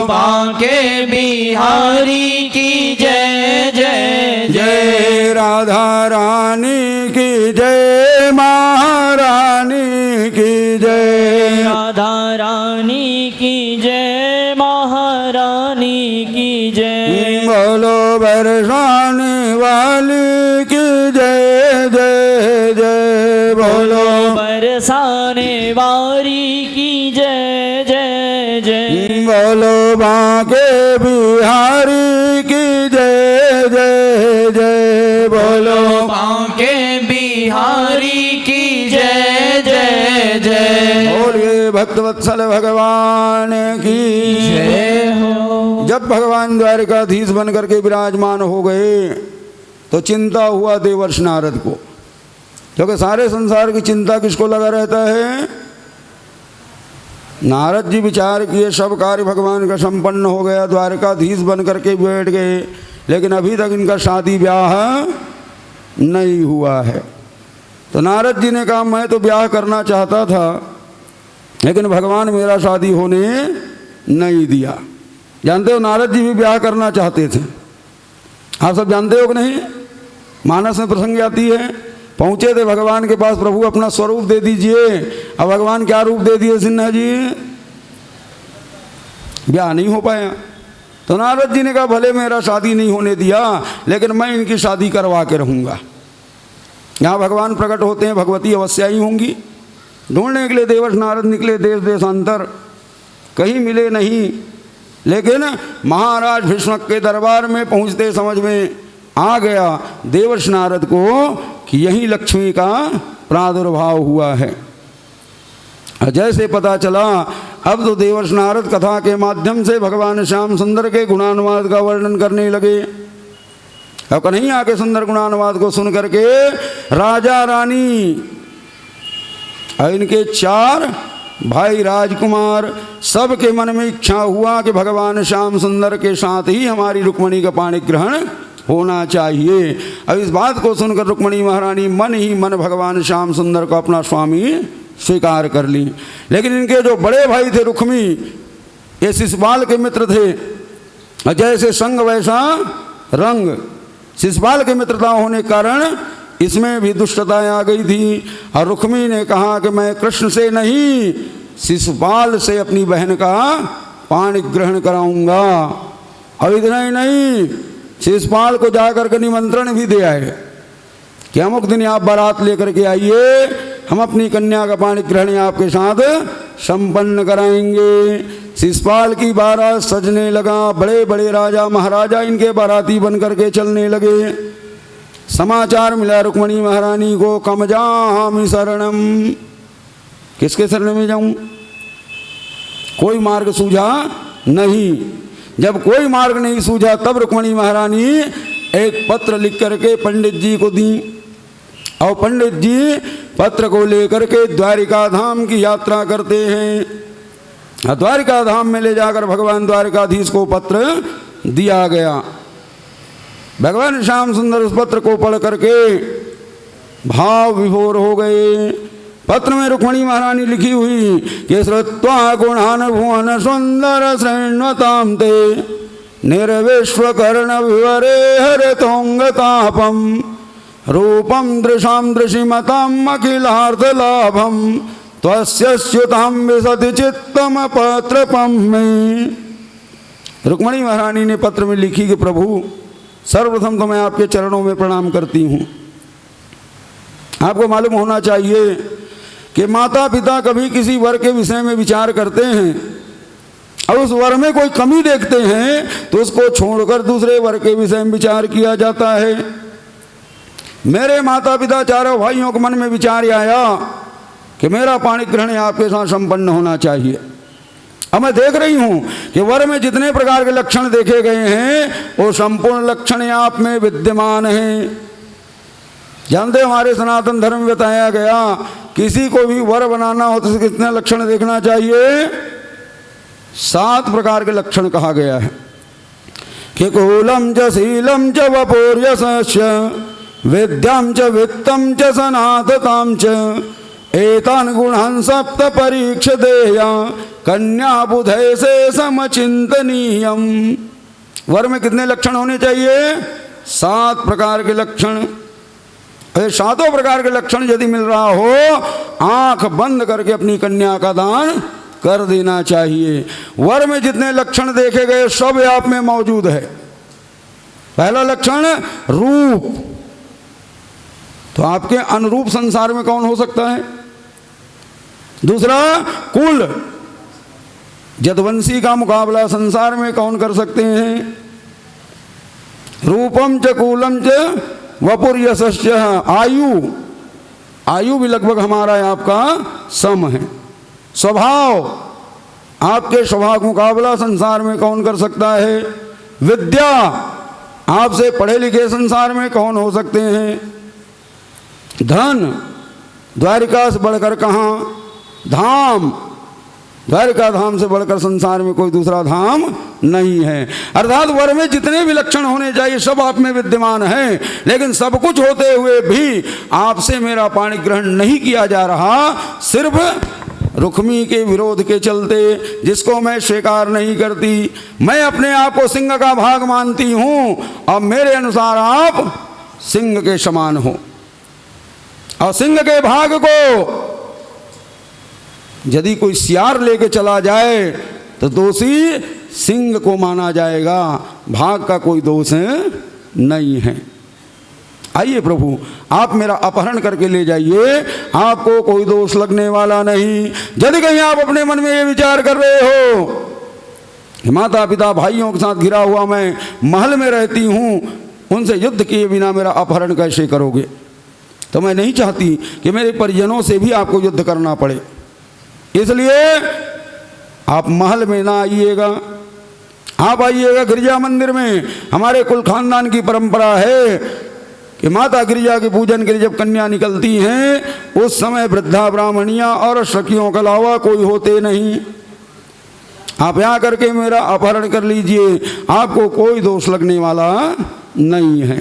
बांके बिहारी की जय जय जय राधा रानी की जय महारानी की जय राधा रानी की जय महारानी की जय बोलो बरसाने वाली की जय जय जय बोलो बरसाने वाली की जय जय जय बोलो बांके बिहारी की जय जय जय बोलो बांके बिहारी की जय जय जय बोलिए भक्तवत्सल भगवान की जय हो। जब भगवान द्वारिकाधीश बन करके विराजमान हो गए तो चिंता हुआ देवर्षि नारद को, क्योंकि सारे संसार की चिंता किसको लगा रहता है। नारद जी विचार किए सब कार्य भगवान का संपन्न हो गया, द्वारिकाधीश बन करके बैठ गए, लेकिन अभी तक इनका शादी ब्याह नहीं हुआ है। तो नारद जी ने कहा मैं तो ब्याह करना चाहता था, लेकिन भगवान मेरा शादी होने नहीं दिया। जानते हो नारद जी भी ब्याह करना चाहते थे, आप सब जानते हो कि नहीं। मानस में प्रसंग आती है, पहुंचे थे भगवान के पास, प्रभु अपना स्वरूप दे दीजिए। अब भगवान क्या रूप दे दिए सिन्हा जी, ब्याह नहीं हो पाया। तो नारद जी ने कहा भले मेरा शादी नहीं होने दिया, लेकिन मैं इनकी शादी करवा के रहूँगा। यहाँ भगवान प्रकट होते हैं, भगवती अवश्य ही होंगी। ढूंढने के लिए देवर्षि नारद निकले देश देशांतर, कहीं मिले नहीं। लेकिन महाराज भीष्म के दरबार में पहुँचते समझ में आ गया देवर्षि नारद को कि यही लक्ष्मी का प्रादुर्भाव हुआ है। जैसे पता चला, अब तो देवर्षि नारद कथा के माध्यम से भगवान श्याम सुंदर के गुणानुवाद का वर्णन करने लगे। अब कन्हैया के सुंदर गुणानुवाद को सुन करके राजा रानी और इनके 4 भाई राजकुमार सबके मन में इच्छा हुआ कि भगवान श्याम सुंदर के साथ ही हमारी रुक्मणी का पाणी ग्रहण होना चाहिए। अब इस बात को सुनकर रुक्मणी महारानी मन ही मन भगवान श्याम सुंदर को अपना स्वामी स्वीकार कर ली। लेकिन इनके जो बड़े भाई थे रुक्मी, ये शिशुपाल के मित्र थे। जैसे संग वैसा रंग, शिशुपाल के मित्रता होने के कारण इसमें भी दुष्टताएं आ गई थी। और रुक्मी ने कहा कि मैं कृष्ण से नहीं शिशुपाल से अपनी बहन का पाणी ग्रहण कराऊंगा। और इतना ही नहीं, शिशुपाल को जाकर के निमंत्रण भी दे आए कि अमुक दिन आप बारात लेकर के आइए, हम अपनी कन्या का पाणी ग्रहण आपके साथ संपन्न कराएंगे। शिशुपाल की बारात सजने लगा, बड़े बड़े राजा महाराजा इनके बाराती बन करके चलने लगे। समाचार मिला रुक्मणी महारानी को, कम जामि शरणम, किसके शरण में जाऊं, कोई मार्ग सूझा नहीं। जब कोई मार्ग नहीं सूझा तब रुक्मणी महारानी एक पत्र लिख करके पंडित जी को दी, और पंडित जी पत्र को लेकर के द्वारिका धाम की यात्रा करते हैं। द्वारिका धाम में ले जाकर भगवान द्वारिकाधीश को पत्र दिया गया। भगवान श्याम सुंदर उस पत्र को पढ़ करके भाव विभोर हो गए। पत्र में रुक्मणी महारानी लिखी हुई कि श्रुत्वा गुणान भुवन सुंदर श्रृण्वतां ते निर्विश्वकर्ण विवरे हरितोंगतापम रूपम दृशाम दृशिमताम अखिलार्थ लाभम त्वस्यच्युतां विशति चित्तम पत्रपम में। रुक्मणी महारानी ने पत्र में लिखी कि प्रभु सर्वप्रथम तो मैं आपके चरणों में प्रणाम करती हूँ। आपको मालूम होना चाहिए कि माता पिता कभी किसी वर के विषय में विचार करते हैं और उस वर में कोई कमी देखते हैं तो उसको छोड़कर दूसरे वर के विषय में विचार किया जाता है। मेरे माता पिता चारों भाइयों के मन में विचार आया कि मेरा पाणी ग्रहण आपके साथ संपन्न होना चाहिए। अब मैं देख रही हूँ कि वर में जितने प्रकार के लक्षण देखे गए हैं वो संपूर्ण लक्षण आप में विद्यमान हैं। जानते हमारे सनातन धर्म में बताया गया किसी को भी वर बनाना हो तो कितने लक्षण देखना चाहिए, 7 प्रकार के लक्षण कहा गया है कि कुलम च शीलम च वपुर्यशस्य विद्याम च वित्तम च सनातताम च एतान गुणान सप्त परीक्ष देया कन्या बुधे से समचिंतनीयम। वर में कितने लक्षण होने चाहिए? 7 प्रकार के लक्षण। ये 7 प्रकार के लक्षण यदि मिल रहा हो, आंख बंद करके अपनी कन्या का दान कर देना चाहिए। वर में जितने लक्षण देखे गए सब आप में मौजूद है। पहला लक्षण रूप, तो आपके अनुरूप संसार में कौन हो सकता है? दूसरा कुल, यदुवंशी का मुकाबला संसार में कौन कर सकते हैं? रूपम च कूलम च वपुर यशश्च। आयु भी लगभग हमारा आपका सम है। स्वभाव, आपके स्वभाव का मुकाबला संसार में कौन कर सकता है? विद्या, आपसे पढ़े लिखे संसार में कौन हो सकते हैं? धन, द्वारिका से बढ़कर कहाँ? धाम, द्वारिका धाम से बढ़कर संसार में कोई दूसरा धाम नहीं है। अर्थात वर में जितने भी लक्षण होने चाहिए सब आप में विद्यमान हैं, लेकिन सब कुछ होते हुए भी आपसे मेरा पाणी ग्रहण नहीं किया जा रहा, सिर्फ रुक्मी के विरोध के चलते, जिसको मैं स्वीकार नहीं करती। मैं अपने आप को सिंह का भाग मानती हूं और मेरे अनुसार आप सिंह के समान हो, और सिंह के भाग को यदि कोई सियार लेके चला जाए तो दोषी सिंह को माना जाएगा, भाग का कोई दोष नहीं है। आइए प्रभु, आप मेरा अपहरण करके ले जाइए, आपको कोई दोष लगने वाला नहीं। यदि कहीं आप अपने मन में ये विचार कर रहे हो कि माता पिता भाइयों के साथ घिरा हुआ मैं महल में रहती हूँ, उनसे युद्ध किए बिना मेरा अपहरण कैसे करोगे, तो मैं नहीं चाहती कि मेरे परिजनों से भी आपको युद्ध करना पड़े। इसलिए आप महल में ना आइएगा, आप आइएगा गिरजा मंदिर में। हमारे कुल खानदान की परंपरा है कि माता गिरजा के पूजन के लिए जब कन्या निकलती हैं उस समय वृद्धा ब्राह्मणियां और सखियों के अलावा कोई होते नहीं। आप यहाँ करके मेरा अपहरण कर लीजिए, आपको कोई दोष लगने वाला नहीं है।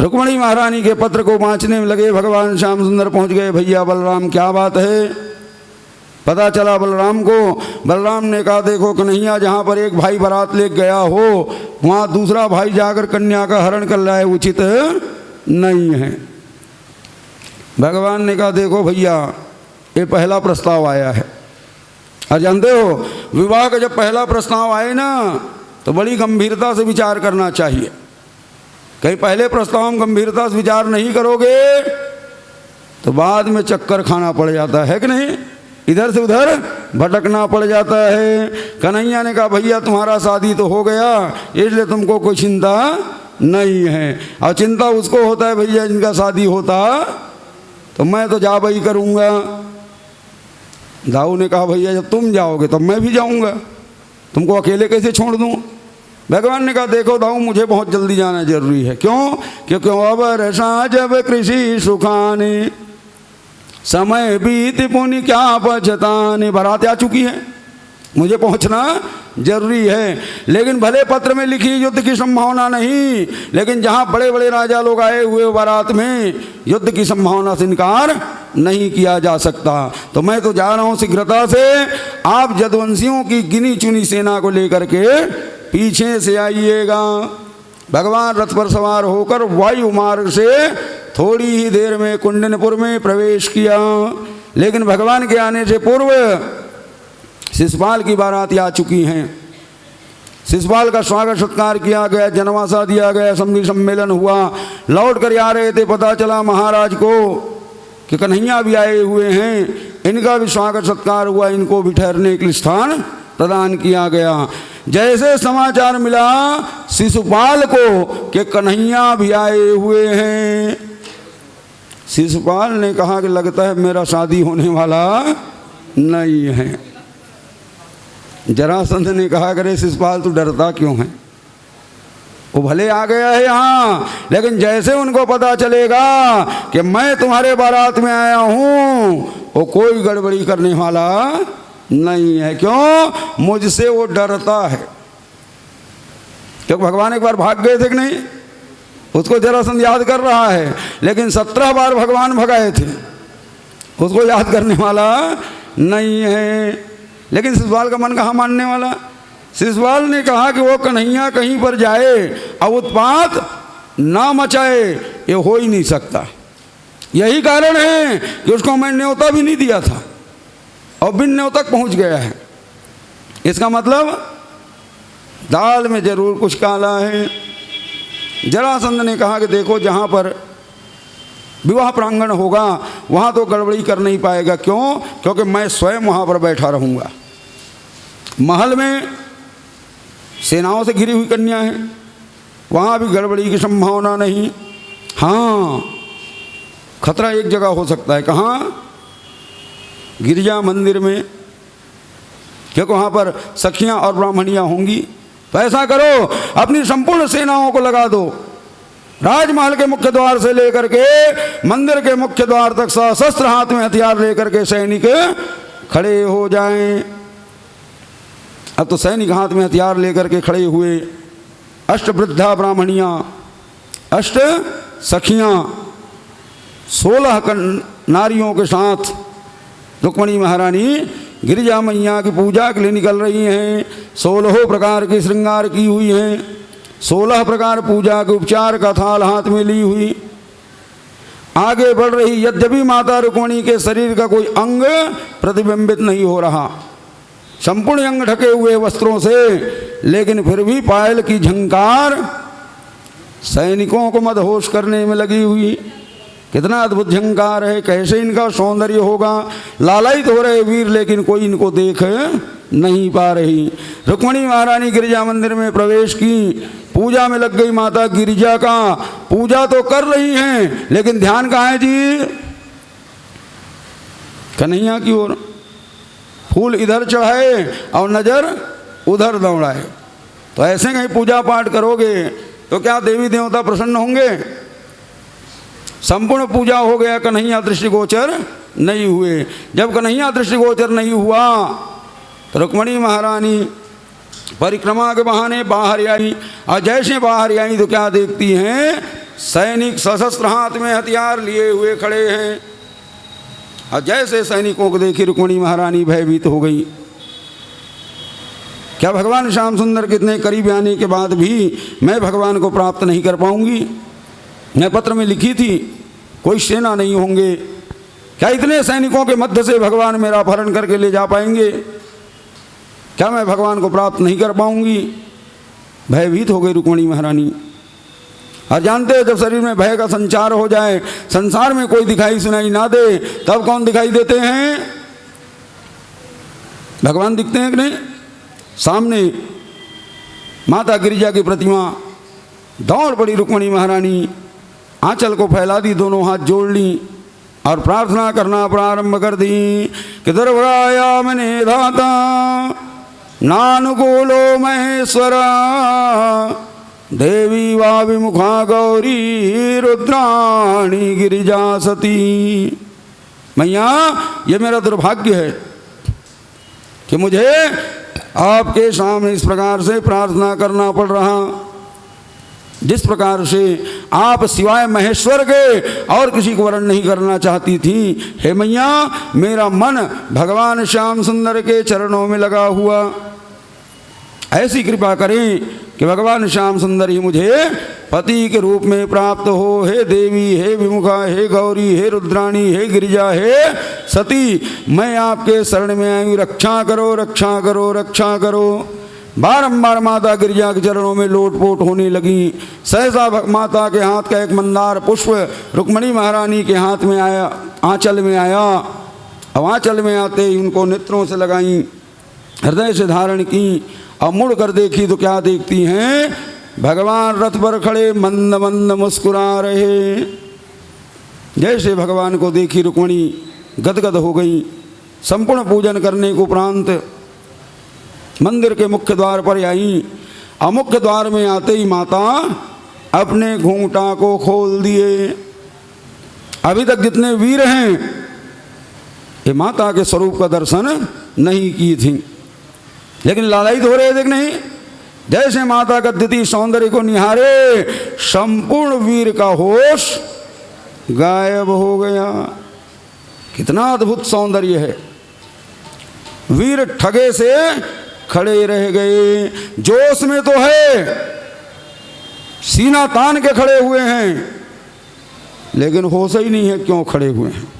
रुक्मणी महारानी के पत्र को वाँचने में लगे भगवान श्याम सुंदर पहुँच गए। भैया बलराम क्या बात है? पता चला बलराम को। बलराम ने कहा देखो कन्हैया, जहाँ पर एक भाई बारात ले गया हो वहाँ दूसरा भाई जाकर कन्या का हरण कर रहा है, उचित नहीं है। भगवान ने कहा देखो भैया, ये पहला प्रस्ताव आया है, और जानते हो विवाह का जब पहला प्रस्ताव आए ना तो बड़ी गंभीरता से विचार करना चाहिए। कहीं पहले प्रस्ताव में गंभीरता से विचार नहीं करोगे तो बाद में चक्कर खाना पड़ जाता है कि नहीं, इधर से उधर भटकना पड़ जाता है। कन्हैया ने कहा भैया तुम्हारा शादी तो हो गया, इसलिए तुमको कोई चिंता नहीं है, और चिंता उसको होता है भैया जिनका शादी होता तो मैं तो जा वही करूँगा। दाऊ ने कहा भैया जब तुम जाओगे तब मैं भी जाऊँगा, तुमको अकेले कैसे छोड़ दूँ। भगवान ने कहा देखो दाऊ, मुझे बहुत जल्दी जाना जरूरी है। क्यों? क्योंकि अब रसा जब कृषि सुखाने, समय बीत पुण्य क्या पछताने। बारात आ चुकी है, मुझे पहुंचना जरूरी है। लेकिन भले पत्र में लिखी युद्ध की संभावना नहीं, लेकिन जहां बड़े बड़े राजा लोग आए हुए बारात में युद्ध की संभावना से इनकार नहीं किया जा सकता। तो मैं तो जा रहा हूं शीघ्रता से। आप यदुवंशियों की गिनी चुनी सेना को लेकर के पीछे से आइएगा। भगवान रथ पर सवार होकर वायु मार्ग से थोड़ी ही देर में कुंडनपुर में प्रवेश किया। लेकिन भगवान के आने से पूर्व शिशुपाल की बारात आ चुकी हैं। शिशुपाल का स्वागत सत्कार किया गया, जनवासा दिया गया, संधि सम्मेलन हुआ। लौट कर आ रहे थे, पता चला महाराज को कि कन्हैया भी आए हुए हैं, इनका भी स्वागत सत्कार हुआ, इनको भी ठहरने के लिए स्थान प्रदान किया गया। जैसे समाचार मिला शिशुपाल को कि कन्हैया भी आए हुए हैं, शिशुपाल ने कहा कि लगता है मेरा शादी होने वाला नहीं है। जरासंध ने कहा करे शिशुपाल तू डरता क्यों है, वो भले आ गया है यहाँ, लेकिन जैसे उनको पता चलेगा कि मैं तुम्हारे बारात में आया हूँ वो कोई गड़बड़ी करने वाला नहीं है। क्यों? मुझसे वो डरता है। क्योंकि भगवान एक बार भाग गए थे कि नहीं, उसको जरासंध याद कर रहा है, लेकिन 17 बार भगवान भगाए थे, उसको याद करने वाला नहीं है। लेकिन शिशुपाल का मन कहाँ मानने वाला। शिशुपाल ने कहा कि वो कन्हैया कहीं पर जाए और उत्पात ना मचाए, ये हो ही नहीं सकता। यही कारण है कि उसको मैं न्योता भी नहीं दिया था और बिन न्योता तक पहुंच गया है। इसका मतलब दाल में जरूर कुछ काला है। जरासंध ने कहा कि देखो, जहाँ पर विवाह प्रांगण होगा वहाँ तो गड़बड़ी कर नहीं पाएगा। क्यों? क्योंकि मैं स्वयं वहाँ पर बैठा रहूँगा। महल में सेनाओं से घिरी हुई कन्या है, वहाँ भी गड़बड़ी की संभावना नहीं। हाँ, खतरा एक जगह हो सकता है। कहाँ? गिरजा मंदिर में, क्योंकि वहाँ पर सखियाँ और ब्राह्मणियाँ होंगी। तो ऐसा करो, अपनी संपूर्ण सेनाओं को लगा दो, राजमहल के मुख्य द्वार से लेकर के मंदिर के मुख्य द्वार तक सशस्त्र हाथ में हथियार लेकर के सैनिक खड़े हो जाएं। अब तो सैनिक हाथ में हथियार लेकर के खड़े हुए। अष्टवृद्धा ब्राह्मणियाँ, अष्ट सखियाँ, 16 नारियों के साथ रुक्मिणी महारानी गिरिजा मैया की पूजा के लिए निकल रही हैं। 16 प्रकार की श्रृंगार की हुई हैं, 16 प्रकार पूजा के उपचार का थाल हाथ में ली हुई आगे बढ़ रही। यद्यपि माता रुक्मिणी के शरीर का कोई अंग प्रतिबिंबित नहीं हो रहा, संपूर्ण अंग ढके हुए वस्त्रों से, लेकिन फिर भी पायल की झंकार सैनिकों को मदहोश करने में लगी हुई। कितना अद्भुत झंकार है, कैसे इनका सौंदर्य होगा। लालायित हो रहे वीर, लेकिन कोई इनको देख नहीं पा रही। रुक्मिणी महारानी गिरिजा मंदिर में प्रवेश की, पूजा में लग गई। माता गिरिजा का पूजा तो कर रही हैं, लेकिन ध्यान कहाँ है जी? कन्हैया की ओर। फूल इधर चढ़ाए और नजर उधर दौड़ाए। तो ऐसे कहीं पूजा पाठ करोगे तो क्या देवी देवता प्रसन्न होंगे? संपूर्ण पूजा हो गया, कन्हैया दृष्टिगोचर नहीं हुए। जब कन्हैया दृष्टिगोचर नहीं हुआ तो रुक्मिणी महारानी परिक्रमा के बहाने बाहर आई। और जैसे बाहर आई तो क्या देखती हैं? सैनिक सशस्त्र हाथ में हथियार लिए हुए खड़े हैं। और जैसे सैनिकों को देखी रुक्मिणी महारानी भयभीत हो गई। क्या भगवान श्याम सुंदर के इतने करीब आने के बाद भी मैं भगवान को प्राप्त नहीं कर पाऊंगी? मैं पत्र में लिखी थी कोई सेना नहीं होंगे, क्या इतने सैनिकों के मध्य से भगवान मेरा अपहरण करके ले जा पाएंगे? क्या मैं भगवान को प्राप्त नहीं कर पाऊंगी? भयभीत हो गई रुक्मिणी महारानी। और जानते हैं, जब शरीर में भय का संचार हो जाए, संसार में कोई दिखाई सुनाई ना दे, तब कौन दिखाई देते हैं? भगवान दिखते हैं कि नहीं? सामने माता गिरिजा की प्रतिमा। दौड़ पड़ी रुक्मिणी महारानी, आंचल को फैला दी, दोनों हाथ जोड़ ली और प्रार्थना करना प्रारंभ कर दी कि दुर्वराया मने धाता नानुकूलो महेश्वरा देवी वा विमुखा गौरी रुद्राणी गिरिजा सती। मैया, ये मेरा दुर्भाग्य है कि मुझे आपके सामने इस प्रकार से प्रार्थना करना पड़ रहा, जिस प्रकार से आप सिवाय महेश्वर के और किसी को वर्ण नहीं करना चाहती थी। हे मैया, मेरा मन भगवान श्याम सुंदर के चरणों में लगा हुआ। ऐसी कृपा करें कि भगवान श्याम सुंदर ही मुझे पति के रूप में प्राप्त हो। हे देवी, हे विमुखा, हे गौरी, हे रुद्राणी, हे गिरिजा, हे सती, मैं आपके शरण में आई, रक्षा करो, रक्षा करो, रक्षा करो। बारंबार माता गिरिजा के चरणों में लोटपोट होने लगी। सहसा माता के हाथ का एक मंदार पुष्प रुक्मिणी महारानी के हाथ में आया, आंचल में आया। अब आंचल में आते ही उनको नेत्रों से लगाई, हृदय से धारण की और मुड़ कर देखी तो क्या देखती हैं? भगवान रथ पर खड़े मंद मंद मुस्कुरा रहे। जैसे भगवान को देखी रुक्मिणी गदगद हो गई। संपूर्ण पूजन करने को उपरांत मंदिर के मुख्य द्वार पर आई। और मुख्य द्वार में आते ही माता अपने घूंघटा को खोल दिए। अभी तक जितने वीर हैं ये माता के स्वरूप का दर्शन नहीं की थी, लेकिन लालायित हो रहे थे कि नहीं? जैसे माता का द्वितीय सौंदर्य को निहारे, संपूर्ण वीर का होश गायब हो गया। कितना अद्भुत सौंदर्य है। वीर ठगे से खड़े रह गए। जोश में तो है, सीना तान के खड़े हुए हैं, लेकिन होश ही नहीं है क्यों खड़े हुए हैं।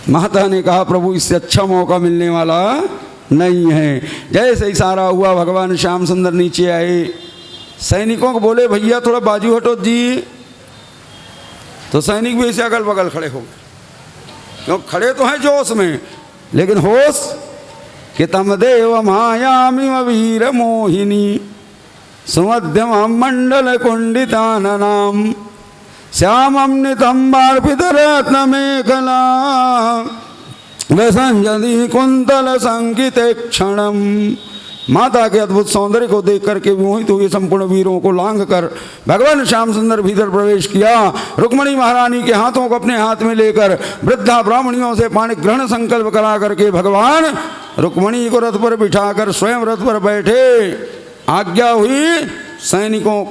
माता ने कहा प्रभु इससे अच्छा मौका मिलने वाला नहीं है। जैसे इशारा हुआ भगवान श्याम सुंदर नीचे आए, सैनिकों को बोले भैया थोड़ा बाजू हटो जी। तो सैनिक भी ऐसे अगल बगल खड़े हो गए, क्यों खड़े तो हैं जोश में, लेकिन होश कि तम देव मायामी वीर मोहिनी सुमध्यम मंडल कुंडिताननाम श्यामम नितंबार्पित रत्न मेखला वसंजलि कुंतल संकित क्षणम। माता के अद्भुत सौंदर्य को देख करके मोहित हुए संपूर्ण वीरों को लांघ कर भगवान श्याम सुंदर भीतर प्रवेश किया। रुक्मणी महारानी के हाथों को अपने हाथ में लेकर वृद्धा ब्राह्मणियों से पाणी ग्रहण संकल्प करा करके भगवान रुक्मणी को रथ पर बिठाकर स्वयं रथ पर बैठे। आज्ञा हुई सैनिकों,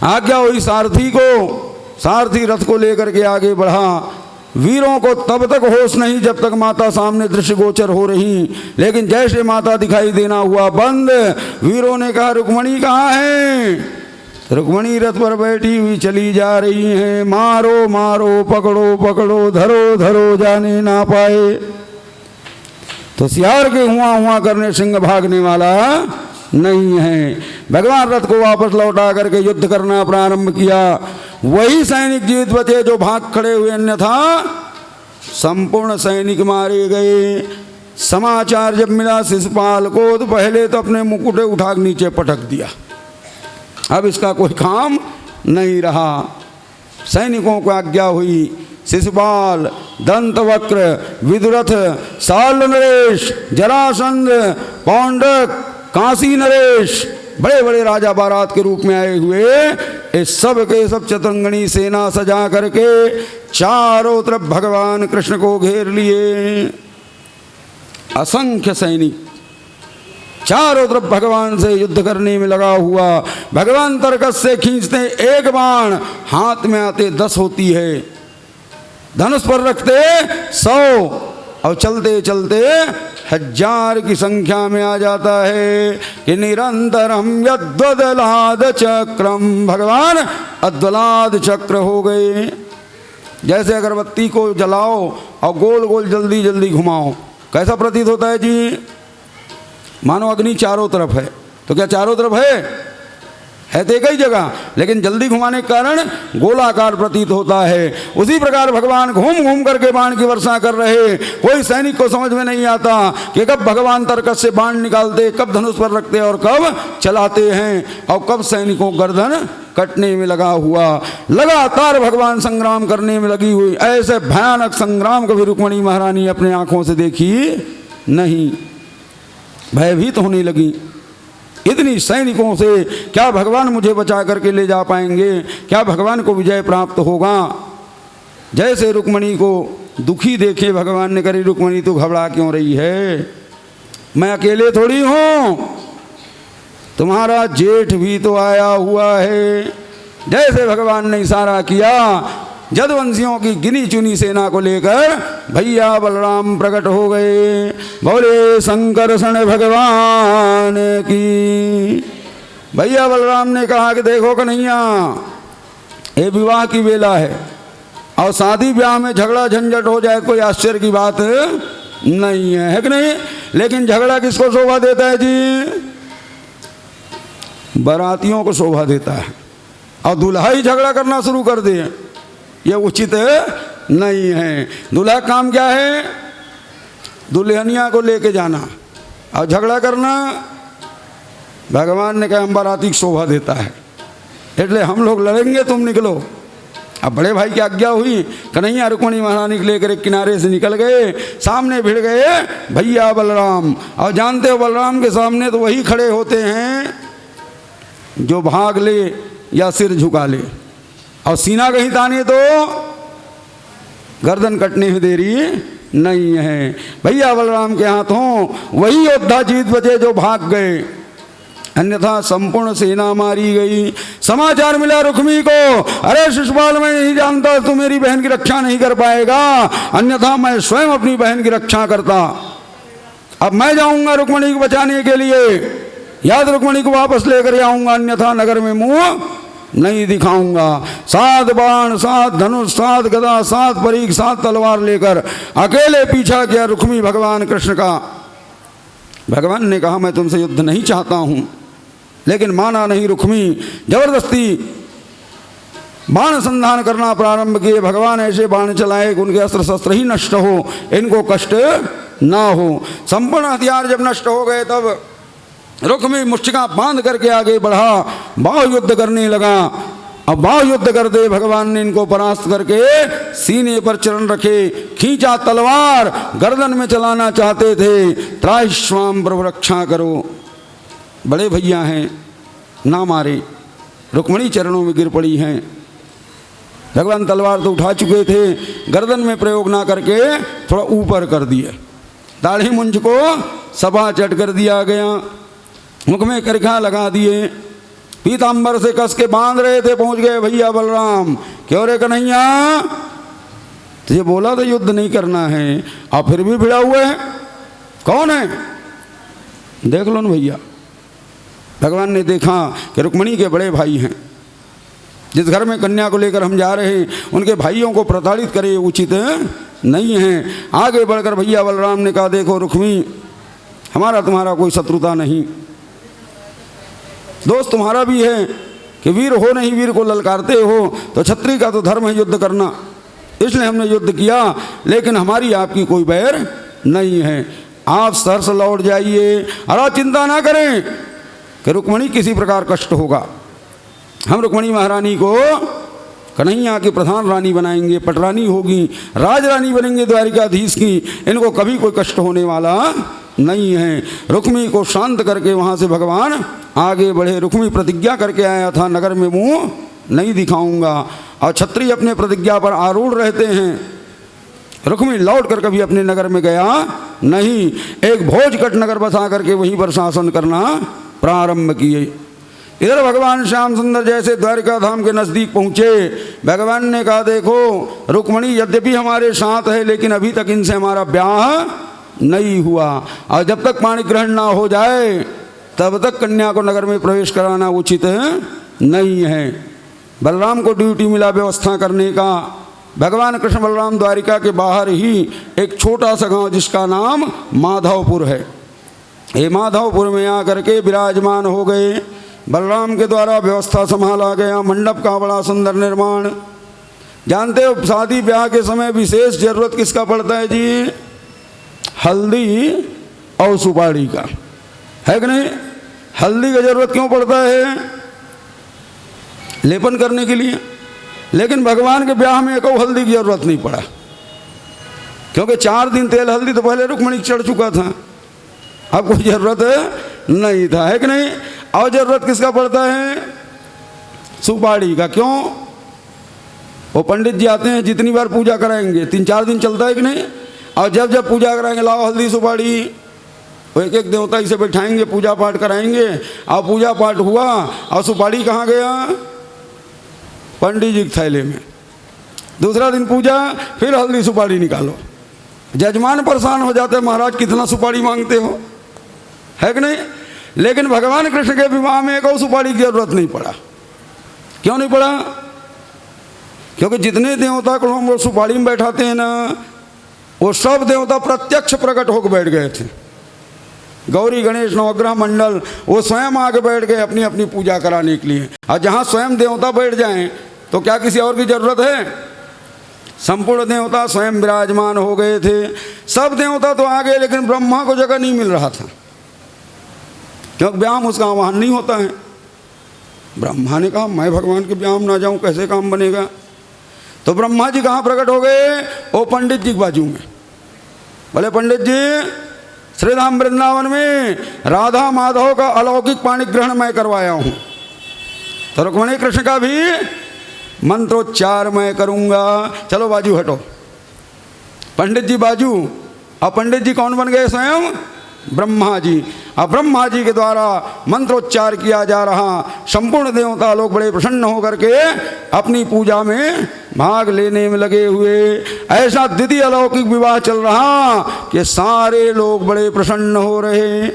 आज्ञा हुई सारथी को, सारथी रथ को लेकर के आगे बढ़ा। वीरों को तब तक होश नहीं जब तक माता सामने दृश्य गोचर हो रही, लेकिन जैसे माता दिखाई देना हुआ बंद, वीरों ने कहा रुक्मणी कहाँ है। रुक्मणी रथ पर बैठी हुई चली जा रही हैं। मारो मारो पकड़ो पकड़ो धरो धरो जाने ना पाए। तो सियार के हुआ हुआ करने सिंह भागने वाला नहीं है। भगवान रथ को वापस लौटा करके युद्ध करना प्रारंभ किया। वही सैनिक जीत बचे जो भाग खड़े हुए, अन्यथा संपूर्ण सैनिक मारे गए। समाचार जब मिला शिशुपाल को तो पहले तो अपने मुकुटे उठा नीचे पटक दिया, अब इसका कोई काम नहीं रहा। सैनिकों को आज्ञा हुई शिशुपाल, दंतवक्र, विदुरथ, साल नरेश, जरासंध, पौंडक, काशी नरेश, बड़े बड़े राजा बारात के रूप में आए हुए, इस सब के सब चतुरंगणी सेना सजा करके चारों तरफ भगवान कृष्ण को घेर लिए। असंख्य सैनिक चारों तरफ भगवान से युद्ध करने में लगा हुआ। भगवान तरकस से खींचते एक बाण, हाथ में आते 10 होती है, धनुष पर रखते 100 और चलते चलते 1000 की संख्या में आ जाता है कि निरंतरम यद्वदलाद चक्रम। भगवान अद्वलाद चक्र हो गए। जैसे अगरबत्ती को जलाओ और गोल गोल जल्दी जल्दी घुमाओ, कैसा प्रतीत होता है जी? मानो अग्नि चारों तरफ है। तो क्या चारों तरफ है तो एक ही जगह, लेकिन जल्दी घुमाने के कारण गोलाकार प्रतीत होता है। उसी प्रकार भगवान घूम घूम करके बाण की वर्षा कर रहे। कोई सैनिक को समझ में नहीं आता कि कब भगवान तरकस से बाण निकालते, कब धनुष पर रखते और कब चलाते हैं, और कब सैनिकों गर्दन कटने में लगा हुआ। लगातार भगवान संग्राम करने में लगी हुई। ऐसे भयानक संग्राम कभी रुक्मणी महारानी अपने आंखों से देखी नहीं, भयभीत होने लगी। इतनी सैनिकों से क्या भगवान मुझे बचा करके ले जा पाएंगे? क्या भगवान को विजय प्राप्त होगा? जैसे रुक्मणी को दुखी देखे भगवान ने करी, रुक्मणी तू घबरा क्यों रही है? मैं अकेले थोड़ी हूँ, तुम्हारा जेठ भी तो आया हुआ है। जैसे भगवान ने इशारा किया, जदवंशियों की गिनी चुनी सेना को लेकर भैया बलराम प्रकट हो गए। बोले शंकरषण भगवान की। भैया बलराम ने कहा कि देखो कन्हैया, ये विवाह की बेला है और शादी ब्याह में झगड़ा झंझट हो जाए कोई आश्चर्य की बात नहीं है कि नहीं? लेकिन झगड़ा किसको शोभा देता है जी? बारातियों को शोभा देता है। और दूल्हा ही झगड़ा करना शुरू कर दे, ये उचित नहीं है। दूल्हा काम क्या है? दुल्हनिया को लेके जाना और झगड़ा करना। भगवान ने कहा हम बाराती शोभा देता है, इसलिए हम लोग लड़ेंगे, तुम निकलो। अब बड़े भाई की आज्ञा हुई, कन्हैया रुक्मणी महारानी लेकर एक किनारे से निकल गए। सामने भिड़ गए भैया बलराम। और जानते हो बलराम के सामने तो वही खड़े होते हैं जो भाग ले या सिर झुका ले, और सीना कहीं ताने तो गर्दन कटने में देरी नहीं है। भैया बलराम के हाथों वही योद्धा जीत बचे जो भाग गए। अन्यथा संपूर्ण सेना मारी गई। समाचार मिला रुक्मी को, अरे शिशुपाल मैं नहीं जानता तू मेरी बहन की रक्षा नहीं कर पाएगा, अन्यथा मैं स्वयं अपनी बहन की रक्षा करता। अब मैं जाऊंगा रुक्मिणी को बचाने के लिए, याद रुक्मिणी को वापस लेकर आऊंगा, अन्यथा नगर में मुंह नहीं दिखाऊंगा। 7 बाण 7 धनुष 7 गदा 7 परीख 7 तलवार लेकर अकेले पीछा किया रुक्मी भगवान कृष्ण का। भगवान ने कहा मैं तुमसे युद्ध नहीं चाहता हूं, लेकिन माना नहीं रुक्मी, जबरदस्ती बाण संधान करना प्रारंभ किए। भगवान ऐसे बाण चलाए कि उनके अस्त्र शस्त्र ही नष्ट हो, इनको कष्ट ना हो। संपूर्ण हथियार जब नष्ट हो गए तब रुक्मी मुष्टिका बांध करके आगे बढ़ा, बाहु युद्ध करने लगा। अब बाहु युद्ध करते भगवान ने इनको परास्त करके सीने पर चरण रखे, खींचा तलवार, गर्दन में चलाना चाहते थे। त्राहिष्वाम प्रभु रक्षा करो, बड़े भैया हैं ना मारे। रुक्मिणी चरणों में गिर पड़ी हैं। भगवान तलवार तो उठा चुके थे, गर्दन में प्रयोग ना करके थोड़ा ऊपर कर दिया, दाढ़ी मुंज को सभा चट कर दिया गया, मुख में करखा लगा दिए, पीतांबर से कस के बांध रहे थे। पहुंच गए भैया बलराम, क्यों रे कन्हैया, तुझे बोला तो युद्ध नहीं करना है, आप फिर भी भिड़ा हुए हैं, कौन है देख लो ना भैया। भगवान ने देखा कि रुक्मिणी के बड़े भाई हैं, जिस घर में कन्या को लेकर हम जा रहे हैं उनके भाइयों को प्रताड़ित करे उचित नहीं है। आगे बढ़कर भैया बलराम ने कहा देखो रुक्मी, हमारा तुम्हारा कोई शत्रुता नहीं, दोस्त तुम्हारा भी है कि वीर हो नहीं वीर को ललकारते हो, तो क्षत्रिय का तो धर्म है युद्ध करना, इसलिए हमने युद्ध किया, लेकिन हमारी आपकी कोई बैर नहीं है। आप सहर्ष लौट जाइए और आप चिंता ना करें कि रुक्मिणी किसी प्रकार कष्ट होगा। हम रुक्मिणी महारानी को कन्हैया की प्रधान रानी बनाएंगे, पटरानी होगी, राजरानी बनेंगे द्वारिकाधीश की, इनको कभी कोई कष्ट होने वाला नहीं है। रुक्मी को शांत करके वहाँ से भगवान आगे बढ़े। रुक्मी प्रतिज्ञा करके आया था नगर में मुंह नहीं दिखाऊंगा, और क्षत्रिय अपने प्रतिज्ञा पर आरूढ़ रहते हैं। रुक्मी लौट कर कभी अपने नगर में गया नहीं, एक भोजकट नगर बसा करके वहीं पर शासन करना प्रारंभ किए। इधर भगवान श्याम सुंदर जैसे द्वारिका धाम के नज़दीक पहुँचे, भगवान ने कहा देखो रुक्मिणी यद्यपि हमारे साथ है, लेकिन अभी तक इनसे हमारा ब्याह नहीं हुआ, और जब तक पाणी ग्रहण ना हो जाए तब तक कन्या को नगर में प्रवेश कराना उचित नहीं है। बलराम को ड्यूटी मिला व्यवस्था करने का। भगवान कृष्ण बलराम द्वारिका के बाहर ही एक छोटा सा गांव जिसका नाम माधवपुर है, ये माधवपुर में आकर के विराजमान हो गए। बलराम के द्वारा व्यवस्था संभाला गया, मंडप का बड़ा सुंदर निर्माण। जानते हो शादी ब्याह के समय विशेष जरूरत किसका पड़ता है जी, हल्दी और सुपारी का, है कि नहीं। हल्दी का जरूरत क्यों पड़ता है, लेपन करने के लिए, लेकिन भगवान के ब्याह में एक हल्दी की जरूरत नहीं पड़ा, क्योंकि 4 दिन तेल हल्दी तो पहले रुक्मिणी चढ़ चुका था, अब कोई जरूरत नहीं था, है कि नहीं। और जरूरत किसका पड़ता है, सुपारी का। क्यों, वो पंडित जी आते हैं, जितनी बार पूजा कराएंगे 3-4 दिन चलता है कि नहीं, और जब जब पूजा कराएंगे लाओ हल्दी सुपारी, वो एक एक देवता इसे बैठाएंगे, पूजा पाठ कराएंगे, और पूजा पाठ हुआ और सुपारी कहाँ गया, पंडित जी के थैले में। दूसरा दिन पूजा, फिर हल्दी सुपारी निकालो। जजमान परेशान हो जाते हैं, महाराज कितना सुपारी मांगते हो, है कि नहीं। लेकिन भगवान कृष्ण के विवाह में एक और सुपारी की जरूरत नहीं पड़ा। क्यों नहीं पड़ा, क्योंकि जितने देवता को हम लोग सुपारी में बैठाते हैं ना, वो सब देवता प्रत्यक्ष प्रकट होकर बैठ गए थे। गौरी गणेश नवग्रह मंडल वो स्वयं आके बैठ गए अपनी अपनी पूजा कराने के लिए। और जहाँ स्वयं देवता बैठ जाएं तो क्या किसी और की जरूरत है, संपूर्ण देवता स्वयं विराजमान हो गए थे। सब देवता तो आ गए, लेकिन ब्रह्मा को जगह नहीं मिल रहा था, क्योंकि व्यायाम उसका आह्वान नहीं होता है। ब्रह्मा ने कहा मैं भगवान के व्यायाम ना जाऊं कैसे काम बनेगा। तो ब्रह्मा जी कहाँ प्रकट हो गए, वो पंडित जी के बाजू में। बोले पंडित जी, श्रीधाम वृंदावन में राधा माधव का अलौकिक पाणी ग्रहण मैं करवाया हूँ, तो रुक्मिणी कृष्ण का भी मंत्रोच्चार मैं करूँगा। चलो बाजू हटो। पंडित जी बाजू, और पंडित जी कौन बन गए, स्वयं ब्रह्मा जी। अब ब्रह्मा जी के द्वारा मंत्रोच्चार किया जा रहा, संपूर्ण देवता लोग बड़े प्रसन्न होकर के अपनी पूजा में भाग लेने में लगे हुए। ऐसा द्वितीय अलौकिक विवाह चल रहा कि सारे लोग बड़े प्रसन्न हो रहे।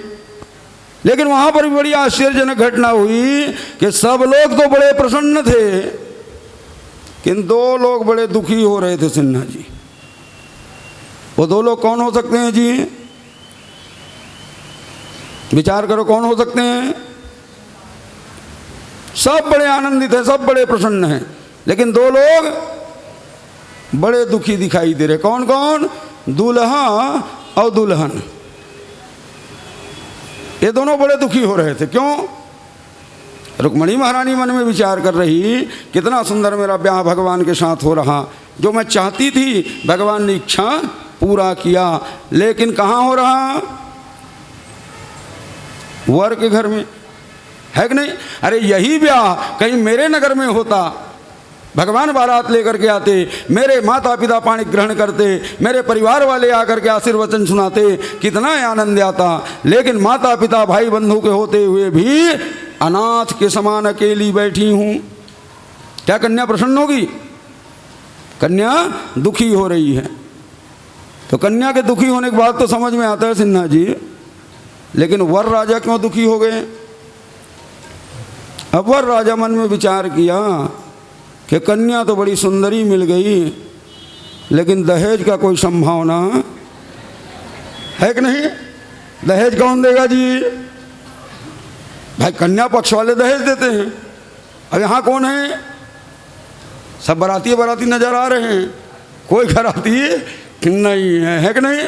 लेकिन वहाँ पर भी बड़ी आश्चर्यजनक घटना हुई कि सब लोग तो बड़े प्रसन्न थे, किंतु 2 लोग बड़े दुखी हो रहे थे सिन्हा जी। वो 2 लोग कौन हो सकते हैं जी? विचार करो, कौन हो सकते हैं? सब बड़े आनंदित हैं, सब बड़े प्रसन्न हैं, लेकिन 2 लोग बड़े दुखी दिखाई दे रहे। कौन कौन? दूल्हा और दुल्हन। ये दोनों बड़े दुखी हो रहे थे। क्यों? रुक्मणी महारानी मन में विचार कर रही, कितना सुंदर मेरा ब्याह भगवान के साथ हो रहा, जो मैं चाहती थी भगवान ने इच्छा पूरा किया, लेकिन कहाँ हो रहा? वर के घर में, है कि नहीं? अरे यही ब्याह कहीं मेरे नगर में होता, भगवान बारात लेकर के आते, मेरे माता पिता पाणी ग्रहण करते, मेरे परिवार वाले आकर के आशीर्वचन सुनाते, कितना आनंद आता। लेकिन माता पिता भाई बंधु के होते हुए भी अनाथ के समान अकेली बैठी हूँ। क्या कन्या प्रसन्न होगी? कन्या दुखी हो रही है। तो कन्या के दुखी होने के बाद तो समझ में आता है सिन्हा जी, लेकिन वर राजा क्यों दुखी हो गए? अब वर राजा मन में विचार किया कि कन्या तो बड़ी सुंदरी मिल गई, लेकिन दहेज का कोई संभावना है कि नहीं? दहेज कौन देगा जी? भाई कन्या पक्ष वाले दहेज देते हैं। अब यहाँ कौन है? सब बाराती बाराती नजर आ रहे हैं, कोई घराती नहीं है कि नहीं?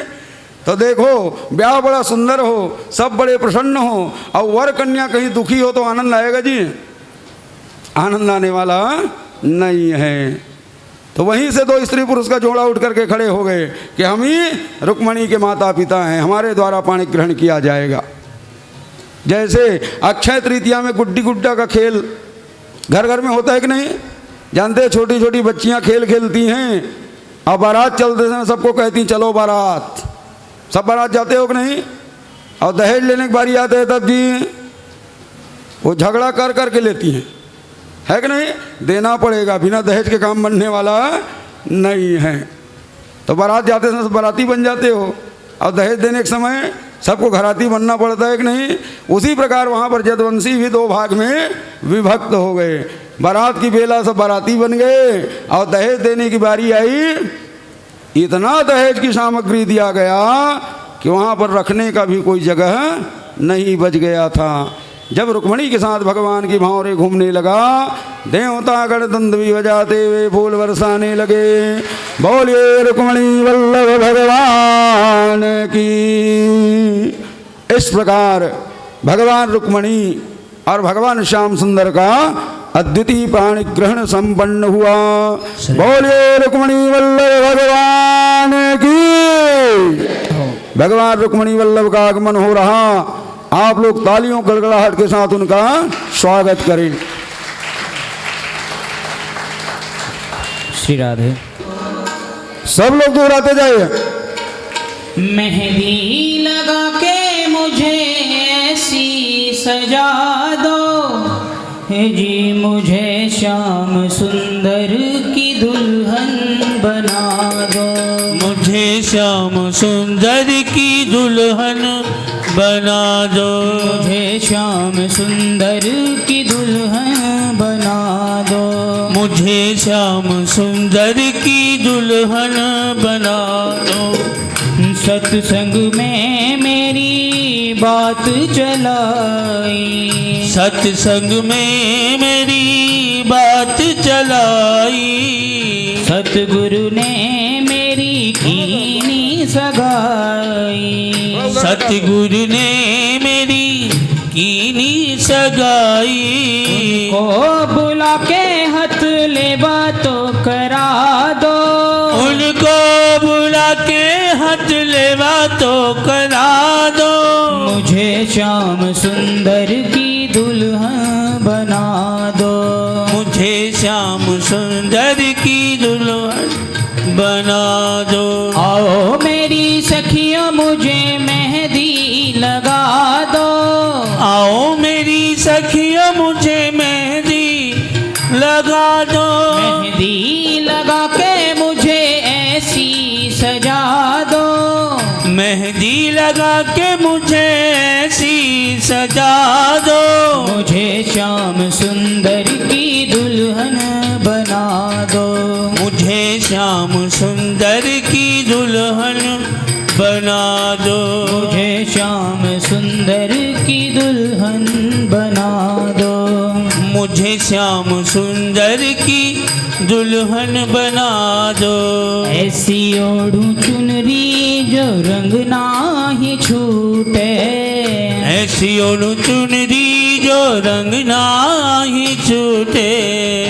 तो देखो ब्याह बड़ा सुंदर हो, सब बड़े प्रसन्न हो, और वर कन्या कहीं दुखी हो तो आनंद आएगा जी? आनंद आने वाला नहीं है। तो वहीं से 2 स्त्री पुरुष का जोड़ा उठ करके खड़े हो गए कि हम ही रुक्मणी के माता पिता हैं, हमारे द्वारा पाणी ग्रहण किया जाएगा। जैसे अक्षय तृतीया में गुड्डी गुड्डा का खेल घर घर में होता है कि नहीं? जानते हैं, छोटी छोटी बच्चियां खेल खेलती हैं और बारात चलते समय सबको कहती चलो बारात। सब बारात जाते हो कि नहीं? और दहेज लेने की बारी आते हैं तब जी वो झगड़ा कर करके लेती हैं, है कि नहीं? देना पड़ेगा, बिना दहेज के काम बनने वाला नहीं है। तो बारात जाते समय बाराती बन जाते हो, और दहेज देने के समय सबको घराती बनना पड़ता है कि नहीं? उसी प्रकार वहाँ पर जदवंशी भी 2 भाग में विभक्त हो गए। बारात की बेला सब बाराती बन गए, और दहेज देने की बारी आई, इतना दहेज की सामग्री दिया गया कि वहाँ पर रखने का भी कोई जगह नहीं बच गया था। जब रुक्मणी के साथ भगवान की भांवरे घूमने लगा, देवता गणतंत्र भी बजाते हुए फूल बरसाने लगे। बोलिए रुक्मणी वल्लभ भगवान की। इस प्रकार भगवान रुक्मणी और भगवान श्याम सुंदर का अद्वितीय पाणी ग्रहण संपन्न हुआ। बोलिए रुक्मणी वल्लभ भगवान की। भगवान रुक्मणी वल्लभ का आगमन हो रहा। आप लोग तालियों गड़गड़ाहट के साथ उनका स्वागत करें। श्री राधे। सब लोग दोहराते जाइए। मेहंदी लगा के मुझे ऐसी सजा दो, हे जी मुझे श्याम सुंदर की दुल्हन बना दो। मुझे श्याम सुंदर की दुल्हन बना दो। मुझे श्याम सुंदर की दुल्हन बना दो। मुझे श्याम सुंदर की दुल्हन बना दो। सत्संग में मेरी बात चलाई, सत्संग में मेरी बात चलाई। सतगुरु ने मेरी कीनी सगाई। सतगुरु ने मेरी कीनी सगाई। को बुला के हाथ ले बातों करा दो। उनको बुला के हाथ ले बातों करा दो। मुझे श्याम सुंदर की दुल्हन बना दो। मुझे श्याम सुंदर की दुल्हन बना दो। आओ मेरी सखियों मुझे मेहंदी लगा दो। आओ मेरी सखियों मुझे मेहंदी लगा दो। मेहंदी लगा के मुझे ऐसी सजा दो। मेहंदी लगा के मुझे ऐसी सजा दो। मुझे श्याम सुंदर की दुल्हन बना दो। मुझे श्याम सुंदर की दुल्हन बना दो। मुझे श्याम सुंदर की दुल्हन बना दो। मुझे श्याम सुंदर की दुल्हन बना दो। ऐसी ओढ़ू चुनरी जो रंग नाही छूटे। ऐसी ओढ़ू चुनरी जो रंग नाही छूटे।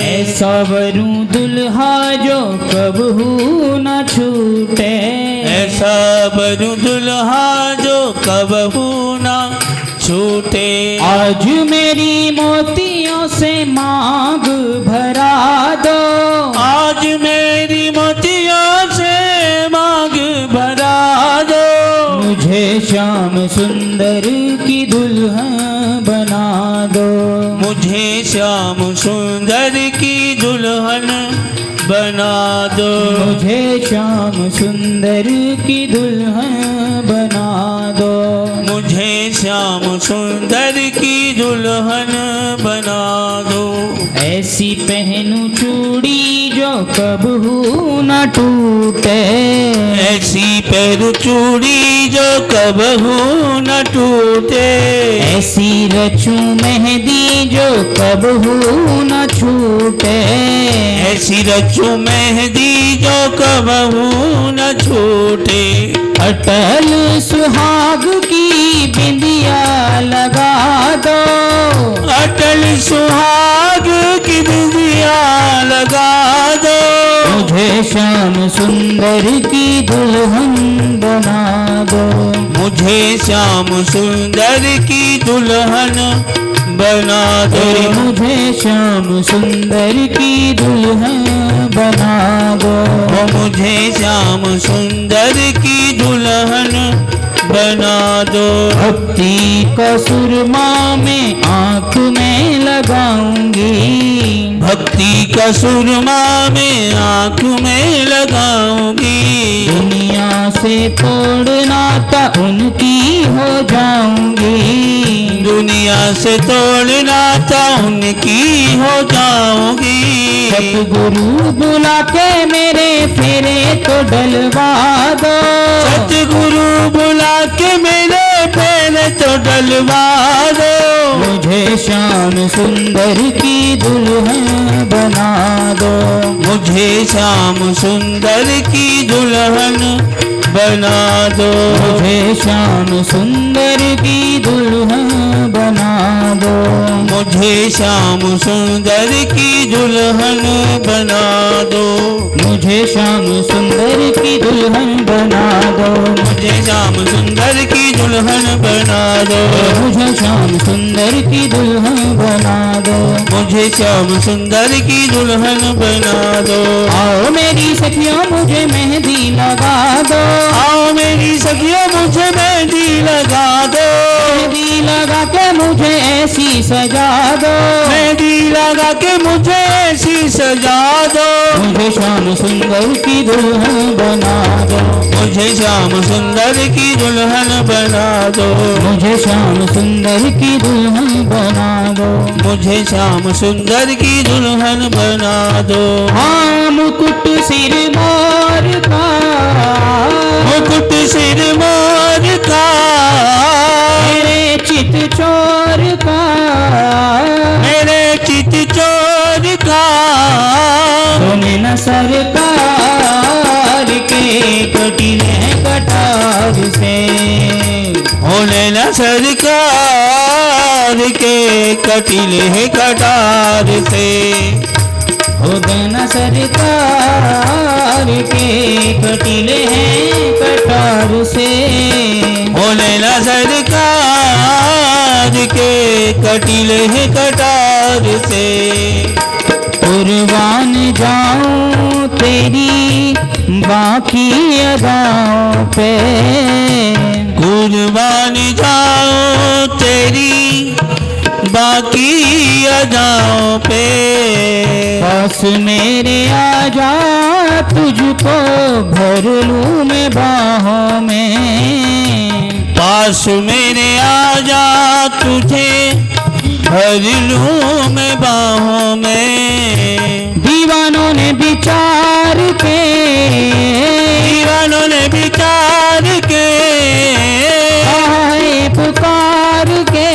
ऐसा वरू दुल्हा जो कबहू न छूटे। ऐसा बरू दुल्हा जो कबहू ना छूटे। आज मेरी मोतियों से मांग भरा दो। आज मेरी मोतियों से मांग भरा दो। मुझे श्याम सुंदर की दुल्हन बना दो। मुझे श्याम सुंदर की दुल्हन बना दो। मुझे श्याम सुंदर की दुल्हन बना दो। मुझे श्याम सुंदर की दुल्हन बना दो। ऐसी पहनूं चूड़ी जो कबहू न टूटे। ऐसी पैर चूड़ी जो कबहू न टूटे। ऐसी रचूं मेहंदी जो कबहू न छूटे। ऐसी रचू मेहंदी जो कबहू न छूटे। अटल सुहाग की बिंदिया लगा दो। अटल सुहाग की बिंदिया लगा दो। मुझे श्याम सुंदर की दुल्हन बना दो। मुझे श्याम सुंदर की दुल्हन बना दो। मुझे श्याम सुंदर की दुल्हन बना दो। मुझे श्याम सुंदर की दुल्हन बना दो। भक्ति का सुरमा में आंख में लगाऊंगी। भक्ति का सुरमा में आंख में लगाऊंगी। दुनिया से तोड़ना था उनकी हो जाऊंगी। दुनिया से तोड़ना था उनकी हो जाऊंगी। सतगुरु बुला के मेरे फेरे तो डलवा दो। सतगुरु बुला के मेरे फेरे तो डलवा दो। मुझे श्याम सुंदर की दुल्हन बना दो। मुझे श्याम सुंदर की दुल्हन बना दो। मुझे श्याम सुंदर की दुल्हन बना दो। मुझे श्याम सुंदर की दुल्हन बना दो। मुझे श्याम सुंदर की दुल्हन बना दो। मुझे श्याम सुंदर की दुल्हन बना दो। मुझे श्याम सुंदर की दुल्हन बना दो। मुझे श्याम सुंदर की दुल्हन बना दो। आओ मेरी सखियों मुझे मेहंदी लगा दो। आओ मेरी सखियों मुझे मेहंदी लगा दो। मेहंदी लगा के मुझे ऐसी सजा दो। मेहंदी लगा के मुझे ऐसी सजा दो। मुझे श्याम सुंदर की दुल्हन बना दो। मुझे श्याम सुंदर की दुल्हन बना दो। मुझे श्याम सुंदर की दुल्हन बना दो। मुझे श्याम सुंदर की दुल्हन बना दो। हाँ मुकुट सिर मोर का। मुकुट सिर मोर का। मेरे चित चोर का। मेरे चित चोर का। सुने न सरकार के कटिले कटार से। होने न सरकार के कटिले कटार से। हो गना सरकार के कटिले हैं कटार से। होने न सरकार के कटिले कटार से। कुर्बान जाऊं तेरी बाकी अदाओं पे। कुर्बान जाओ तेरी बाकी अदाओं पे। पास मेरे आ जा तुझको भर लूं मैं बाहों में। पास मेरे आ जा तुझे भर लूं मैं बाहों में। दीवानों ने विचार के, दीवानों ने विचार के, कहा है पुकार के,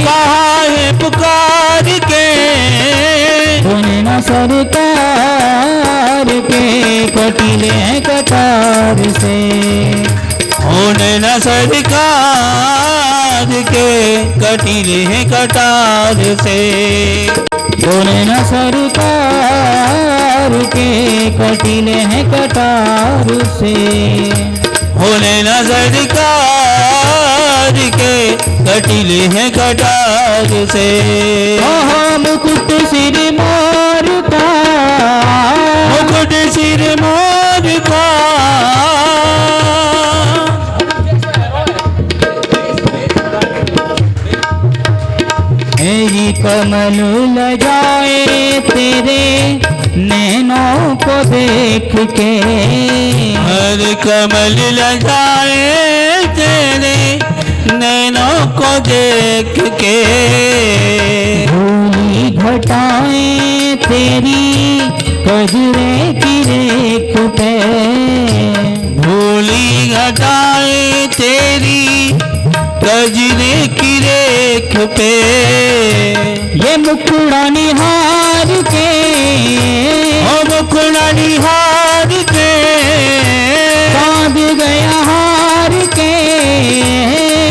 कहा है पुकार के। सुने न सरकार के कटीले हैं कटार से। होने न सरकार के कटीले हैं कटार से। सुने न सरकार के कटीले हैं कटार से। होने न सरकार के कटीले हैं कटार से। ओहो मुकुट सिर मोर का, मुकुट सिर मोर का। मेरी कमल लजाए तेरे नैनों को देख के। हर कमल लगाए तेरे नैनों को देख के। भूली घटाएं तेरी कजरे की रेख पे। भूली घटाए तेरी कजरे की रेख पे। ये मुखड़ा निहार के, ओ मुखड़ा निहार के, चाँद गया हार के,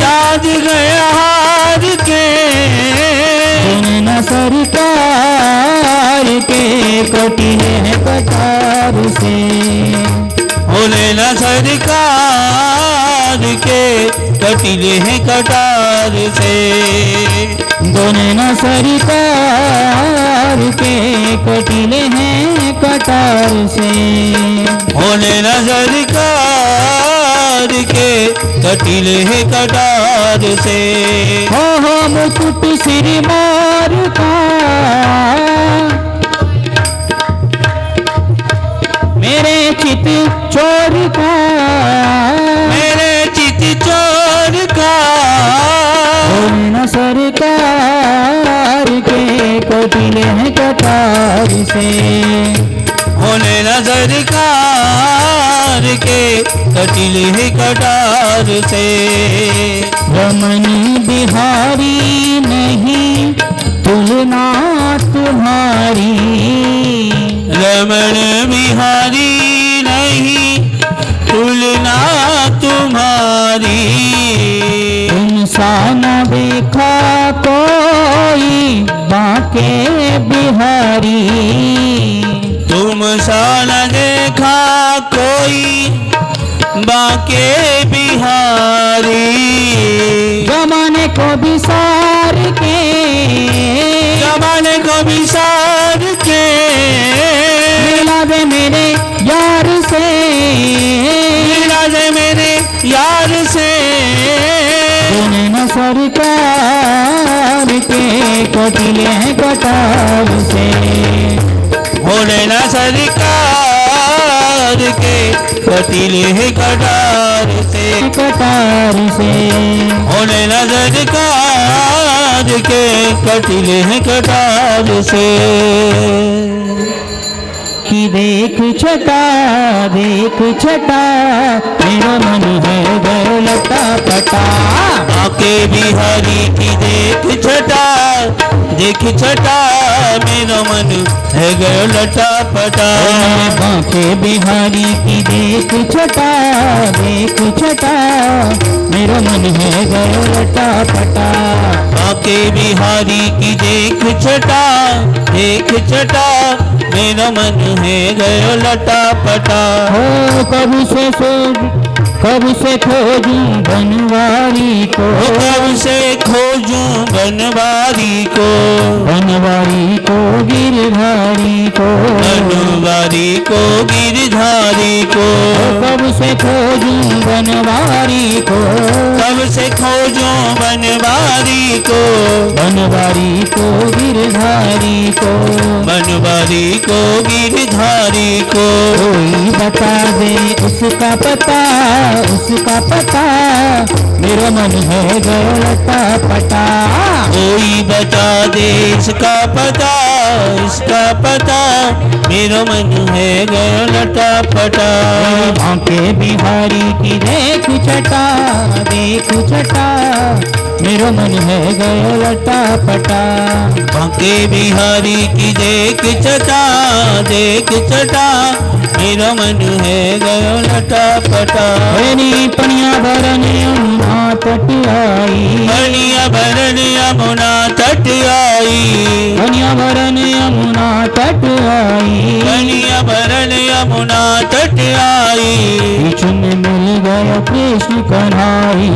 चाँद गया हार के। सुने न सरकार के कटीले हैं कटार से। होने न सरकार के कटीले हैं कटार से। दोने न सरकार के कटीले हैं कटार से। होने न सरकार के कटीले हैं कटार से। हो मुकुट सिर मोर का, मेरे चित चोर का, मेरे चित चोर का। दोने न सरकार के कटीले हैं कटार से। होने न सरकार के कटीले हैं कटार से। रमणी बिहारी नहीं तुलना तुम्हारी। रमण बिहारी नहीं तुलना तुम्हारी। तुमसा न देखा कोई बाके बिहारी। तुम सा न देखा कोई बाके बिहारी। जमाने को विसार के, जमाने को विसार के। मिला दे मेरे यार से, मिला दे मेरे यार से। सुने न सरकार के कटीले हैं कटार से। होने न सरकार के कटीले हैं कटार से। कटार से होने न सरकार के कटीले हैं कटार से। कि देख छटा मेरा मन है गयो लटा पटा। आके बिहारी की देख छटा मेरा मन है गयो लटा पटा। बाके बिहारी की देख छटा मेरा मन है गयो लटा पटा। आके बिहारी की देख छटा मेरा मन है गयो लटा पटा। हो कभी से कब से खोजूं बनवारी को, कब से खोजूं बनवारी को, बनवारी को गिरधारी को, बनवारी को गिरधारी को, कब से खोजूं बनवारी को, कब से खोजूं बनवारी को, बनवारी को गिरधारी को, बनवारी को गिरधारी को। कोई बता दे उसका पता, उसका पता, मेरा मन है गया लटा पटा। कोई बता दे इसका पता, इसका पता, मेरा मन है गया लटा पटा। बांके बिहारी की देख छटा, देख छटा, मेरा मन है गया लटा पटा। बांके बिहारी की देख छटा, देख छटा, मेरा मन है गया लटा पटा। मेरी पनिया भरन यमुना तट आई, पनिया भरन यमुना तट आई, पनिया भरन यमुना तट आई, पनिया भरन यमुना तट आई। बीच में मिल गया कृष्ण कन्हाई,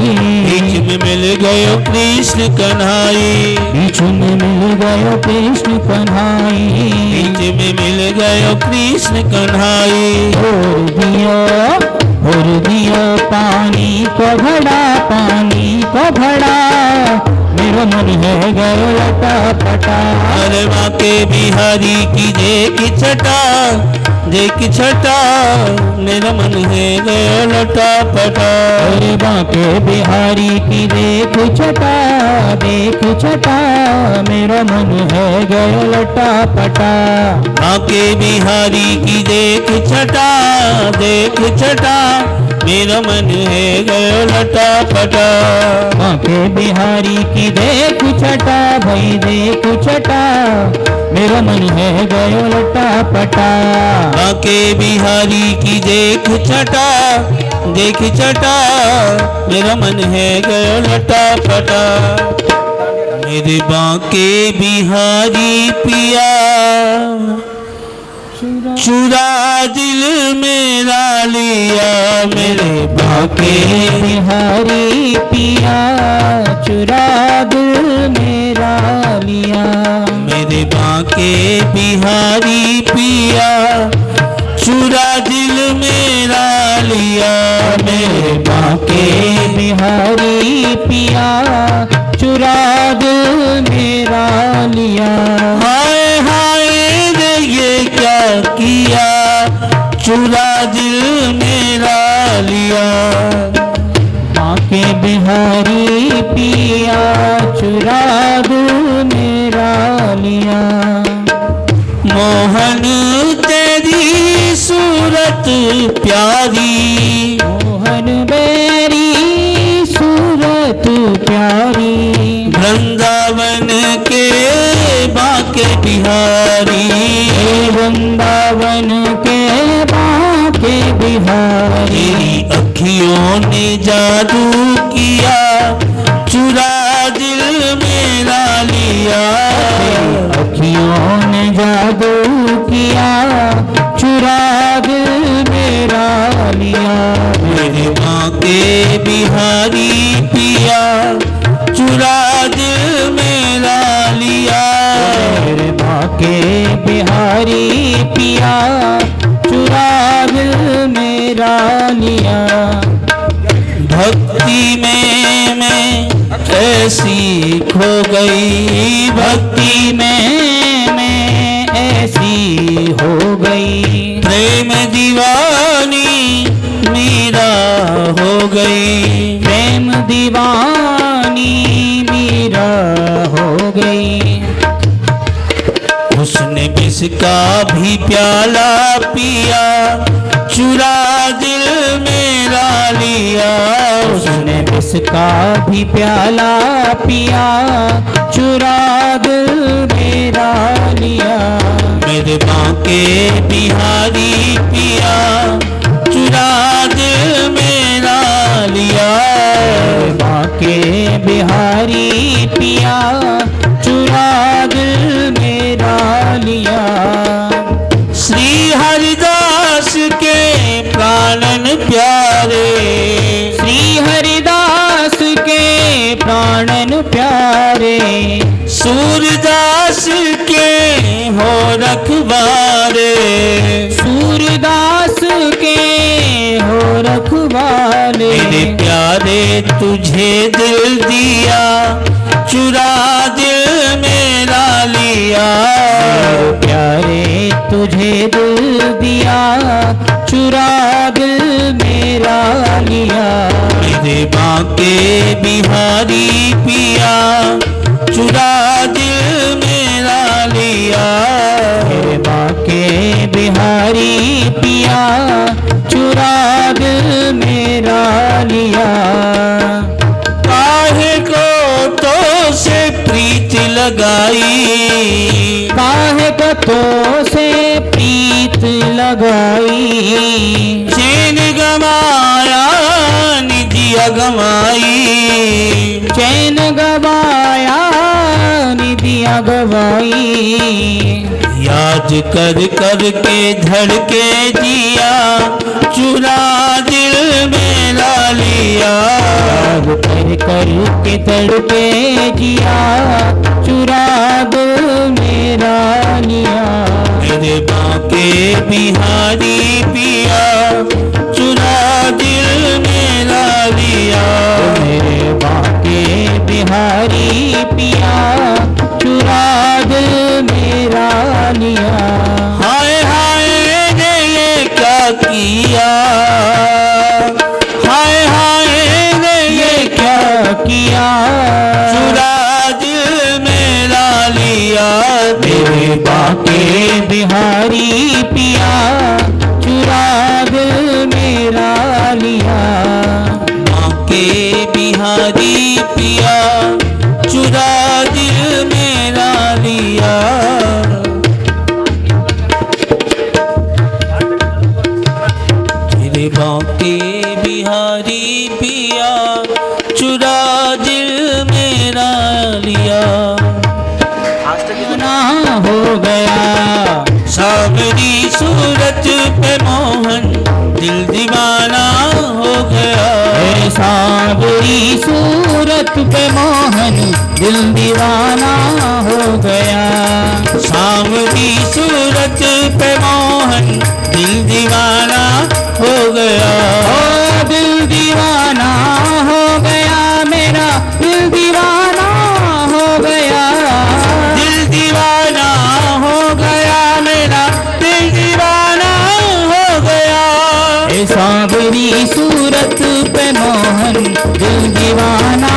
बीच में मिल गयो कृष्ण कन्हाई, बीच में मिल गया कृष्ण कन्हाई। बीच में मिल गयो कृष्ण कन्हाई। और दिया पानी को घड़ा, पानी को घड़ा, मेरा मन है गयो लटा पटा। अरे बांके बिहारी की देख छटा, देख छटा, मेरा मन है गयो लटा पटा। अरे बांके बिहारी की देख छटा, देख छटा, मेरा मन है गयो लटा पटा। बांके बिहारी की देख छटा, देख छटा, मेरा मन है गयो लटा पटा। बांके बिहारी की देख छटा, भाई देख छटा, मेरा मन है गयो लटा पटा। बांके बिहारी की देख छटा, देख छटा, मेरा मन है गयो लटा पटा। मेरे बांके बिहारी पिया, चुरा दिल मेरा लिया। मेरे बांके बिहारी पिया, चुरा दिल मेरा लिया। मेरे बांके बिहारी पिया, चुरा दिल मेरा लिया। मेरे बांके बिहारी पिया, चुरा दिल मेरा लिया। हाय हाय रे ये क्या किया, चुरा दिल मेरा लिया। बांके बिहारी पिया, चुरा दिल मेरा लिया। मोहन तेरी सूरत प्यारी, मोहन बेरी सूरत प्यारी, वृंदावन के बांके बिहारी। वृंदावन के बांके बिहारी। तेरी अखियों ने जादू किया, चुरा दिल मेरा लिया। अखियों ने जादू किया, चुरा दिल मेरा लिया। मेरे बांके बिहारी पिया, चुरा दिल मेरा लिया। मेरे बांके बिहारी पिया, चुरा दिल मेरा लिया। भक्ति में मैं ऐसी खो गई, भक्ति में मैं ऐसी हो गई। प्रेम दीवानी मीरा हो गई। प्रेम दीवानी मीरा हो गई। उसने विष का भी प्याला पिया, चुरा दिल मेरा लिया। उसने विष का भी प्याला पिया, चुरा दिल मेरा लिया। मेरे बांके बिहारी पिया, चुरा दिल मेरा लिया। बांके बिहारी पिया, चुरा दिल मेरा लिया। श्री हरिदास के प्राणन प्यारे, सूरदास के हो रखवारे, सूरदास के हो रखवारे। मेरे प्यारे तुझे दिल दिया, चुरा दिल मेरा लिया। प्यारे तुझे दिल दिया, चुरा दिल मेरा लिया। मेरे बांके बिहारी पिया, चुरा दिल मेरा लिया। मेरे बाके बिहारी पिया, चुरा दिल मेरा लिया। काहे को तो से प्रीत लगाई, काहे को तो से प्रीत लगाई। चैन गमाया निजिया गमाई, चैन गवाया निदिया गवाई। याद कर कर के धड़के जिया, चुरा दिल मेरा लिया। याद कर कर के तड़पे जिया, चुरा दिल मेरा लिया। मेरे बांके बिहारी पिया, चुरा दिल मेरा लिया। मेरे बाके बिहारी पिया, चुरा दिल मेरा लिया। हाय हाय ने ये क्या किया, हाय हाय ने ये क्या किया, चुरा दिल मेरा लिया। मेरे बाके बिहारी पिया, चुरा दिल मेरा लिया। बांके बिहारी पिया, चुरा दिल मेरा लिया। तेरे बांके बिहारी पिया, चुरा दिल मेरा लिया। ना हो गया सावरी सूरत पे मोहन, दिल दीवाना हो गया। है सांवरी सूरत पे मोहन, दिल दीवाना हो गया। सावरी सूरत पे मोहन, दिल दीवाना हो गया। ओ दिल दीवाना हो गया मेरा, दिल दीवाना हो गया। दिल दीवाना हो गया मेरा, दिल दीवाना हो गया। ए सांवरी सूरत पे मोहन, दिल दीवाना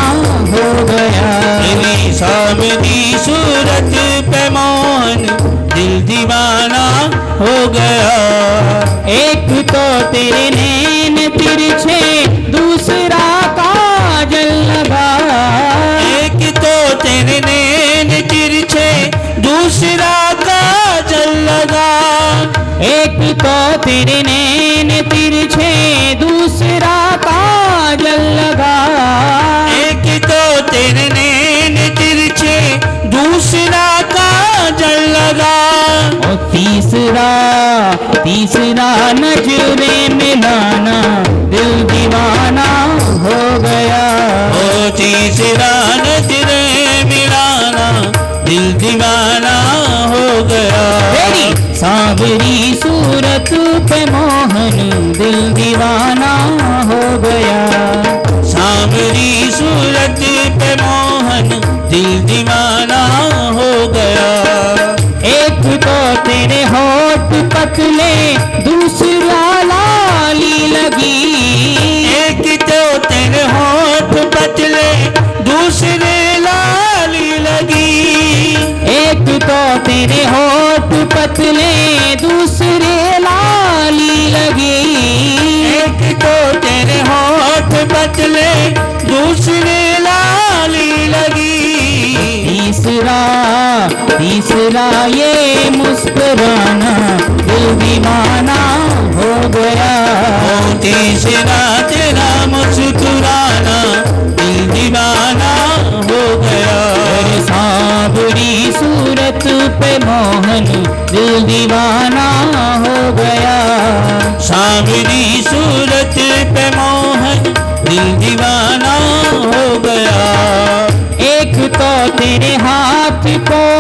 हो गया। तेरी सावरी सूरत पे मोहन, दिल दीवाना हो गया। एक तो तेरे नैन तिरछे, दूसरा काजल लगा। एक तो तेरे नैन तिरछे, दूसरा काजल लगा। एक तो तेरे नैन तिरछे, दूसरा काजल लगा। एक तो तेरे नैन तिरछे, दूसरा काजल लगा। और तीसरा तीसरा नजरे मिलाना, दिल दीवाना हो गया। ओ तीसरा नजरे मिलाना, दिल दीवाना हो गया। तेरी सांवरी सूरत पे मोहन, दिल दीवाना हो गया। सावरी सूरत पे मोहन, दिल दीवाना हो गया। एक तो तेरे होठ पतले, दूसरा लाली लगी। एक तो तेरे होठ पतले, दूसरे लाली लगी। एक तो तेरे होठ पतले, दूसरे लाली लगी। एक तो तेरे होठ पतले, दूसरे लाली लगी। तीसरा तीसरा ये मुस्कुराना, दिल दीवाना हो गया। ओ तीसरा तेरा मुस्कुराना, दिल दीवाना हो गया। तेरे सांवरी सूरत पे मोहन, दिल दीवाना हो गया। सावरी सूरत पे मोहन, दिल दीवाना हो गया। एक तो तेरे हाथ को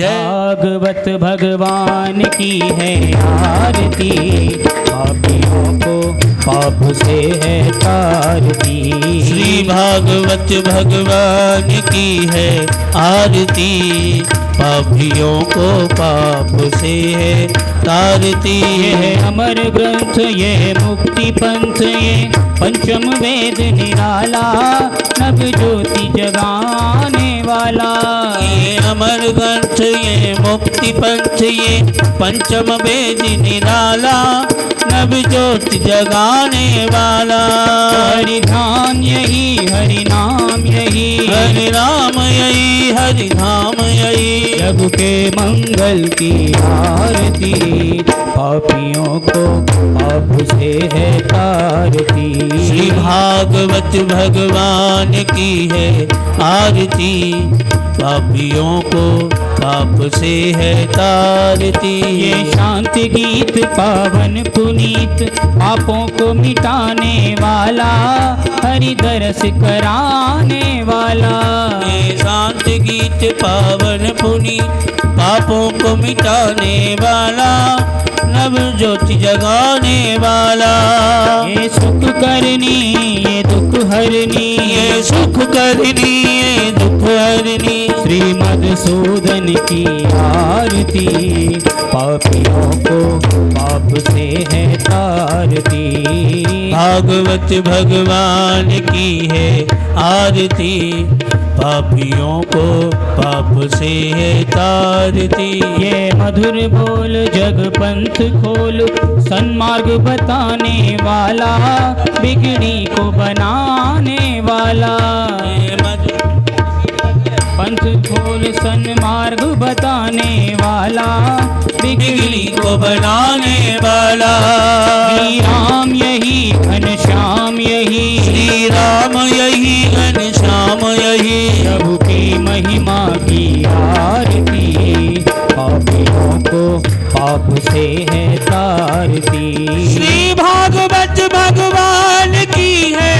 जय भागवत भगवान की है आरती, पापियों को पाप से है तारती। श्री भागवत भगवान की है आरती, पापियों को पाप से है तारती। ये है अमर ग्रंथ, ये है मुक्ति पंथ, ये पंचम वेद निराला, नव ज्योति जगाने वाला। ये अमर ग्रंथ, ये मुक्ति पंथ, ये पंचम वेद निराला, नव ज्योति जगाने वाला। हरि ध्यान यही, हरि नाम यही, हरि नाम यही, हरि धाम यही। जग के मंगल की आरती, पापियों को पाप से है तारती। श्री भागवत भगवान की है आरती, पापियों को पाप से है तारती। ये शांति गीत पावन पुनीत, पापों को मिटाने वाला, हरि दरस कराने वाला। ये शांति गीत पावन पुनीत, पापों को मिटाने वाला, नव ज्योति जगाने वाला। ये सुख करनी, ये दुख हरनी, ये सुख करनी, ये दुख हरनी। श्री मधुसूदन की आरती, पापियों को पाप से है तारती। भागवत भगवान की है आरती, पापियों को पाप से है तारती। ये मधुर बोल जग पंथ खोल, सन्मार्ग बताने वाला, बिगड़ी को बनाने वाला। ये मधुर पंथ खोल सन्मार्ग बताने वाला, बिगड़ी को बनाने वाला। श्री राम यही, घनश्याम यही, श्री राम यही, घनश्याम यही। प्रभु की महिमा की आरती, पापियों को पाप से है तारती। श्री भागवत भगवान की है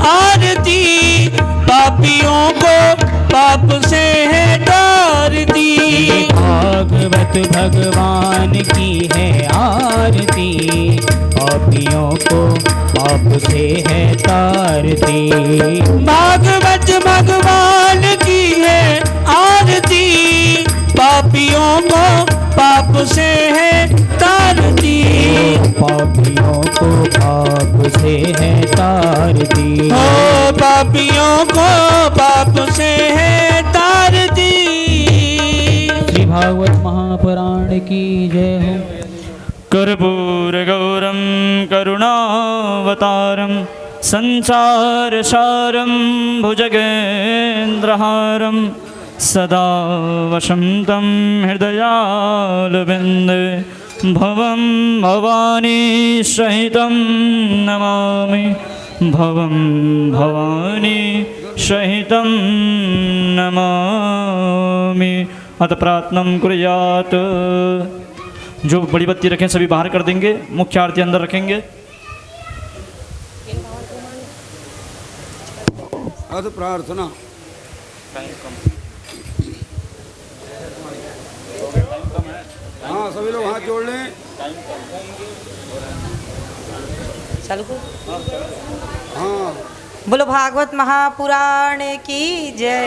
आरती, पापियों को पाप से है तारती। भागवत भगवान की है आरती, पापियों को पाप से है तारती। भागवत भगवान की है आरती, पापियों को पाप से है तारती। पापियों को पाप से है तारती। हो पापियों को पाप से है तारती। श्री भागवत महापुराण की जय हो। कर्पूरगौरं करुणावतारं संसारसारं भुजगेन्द्रहारं सदा वसन्तं हृदयालविन्दे भवं भवानी सहितं नमामि। भवं भवानी सहितं नमामि। अतः प्रार्थना कुर्यात्। जो बड़ी बत्ती रखें सभी बाहर कर देंगे, मुख्य आरती अंदर रखेंगे। अथ प्रार्थना। हाँ सभी लोग हाथ जोड़ लें। चालू को हाँ बोलो भागवत महापुराण की जय।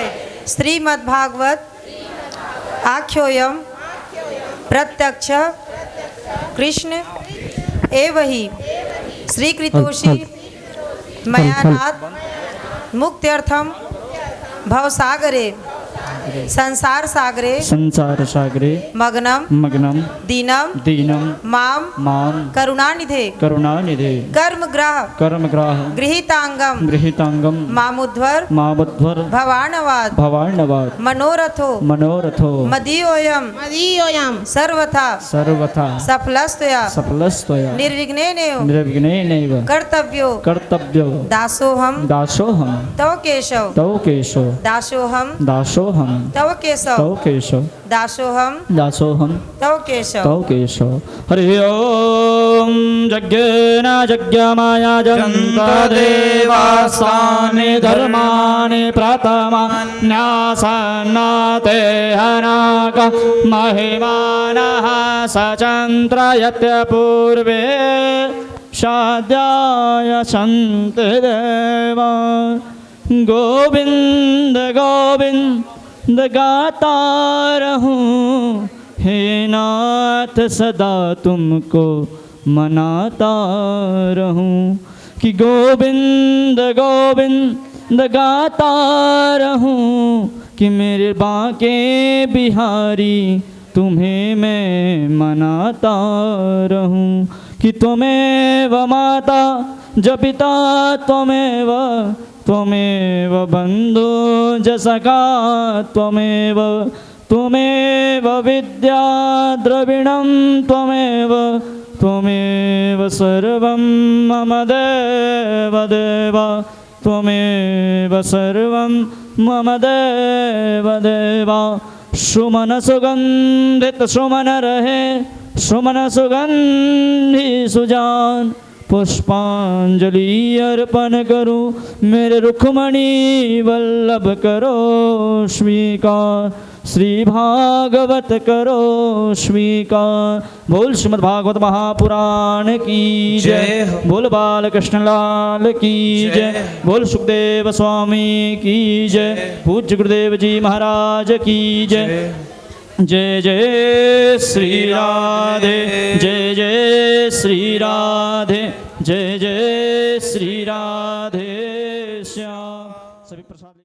श्रीमद् भागवत आख्योयम प्रत्यक्ष कृष्ण एव ही श्रीकृतोषि मयानाथ मुक्त्यर्थम भवसागरे संसार सागरे मग्नम दीनम माम करुणानिधे कर्मग्राह गृहीतांगम मामुध्वर भवार्णवाद मनोरथो मदीयोयम सर्वथा सफलस्तया निर्विघ्नेनैव कर्तव्यो दासोहम तव केशव दासोहम तव केशव दासोहम दासोहम तव केशव हरि ओम। ॐ यज्ञेन यज्ञमयजन्त देवास्तानि धर्माणि प्रथमान्यासन्नाते हनाक महिमानः सचन्द्रयत्य पूर्वे शाद्याय सन्ति देवा गोविंद गोविंद गाता रहूं हे नाथ सदा तुमको मनाता रहूं कि गोविंद गोविंद गाता रहूं कि मेरे बांके बिहारी तुम्हें मैं मनाता रहूं कि त्वमेव माता ज पिता त्वमेव त्वमेव बन्धु ज सखा त्वमेव त्वमेव विद्या द्रविणं त्वमेव त्वमेव सर्वं मम देव देव त्वमेव सर्वं मम देव देव सुमन सुगंधित सुमन रहे सुमन सुगंधि सुजान पुष्पांजलि अर्पण करूं मेरे रुक्मणी वल्लभ करो स्वीकार श्री भागवत करो स्वीकार बोल श्रीमद् भागवत महापुराण की जय बोल बाल कृष्ण लाल की जय बोल सुखदेव स्वामी की जय पूज्य गुरुदेव जी महाराज की जय जय जय श्री राधे जय जय श्री राधे जय जय श्री राधे।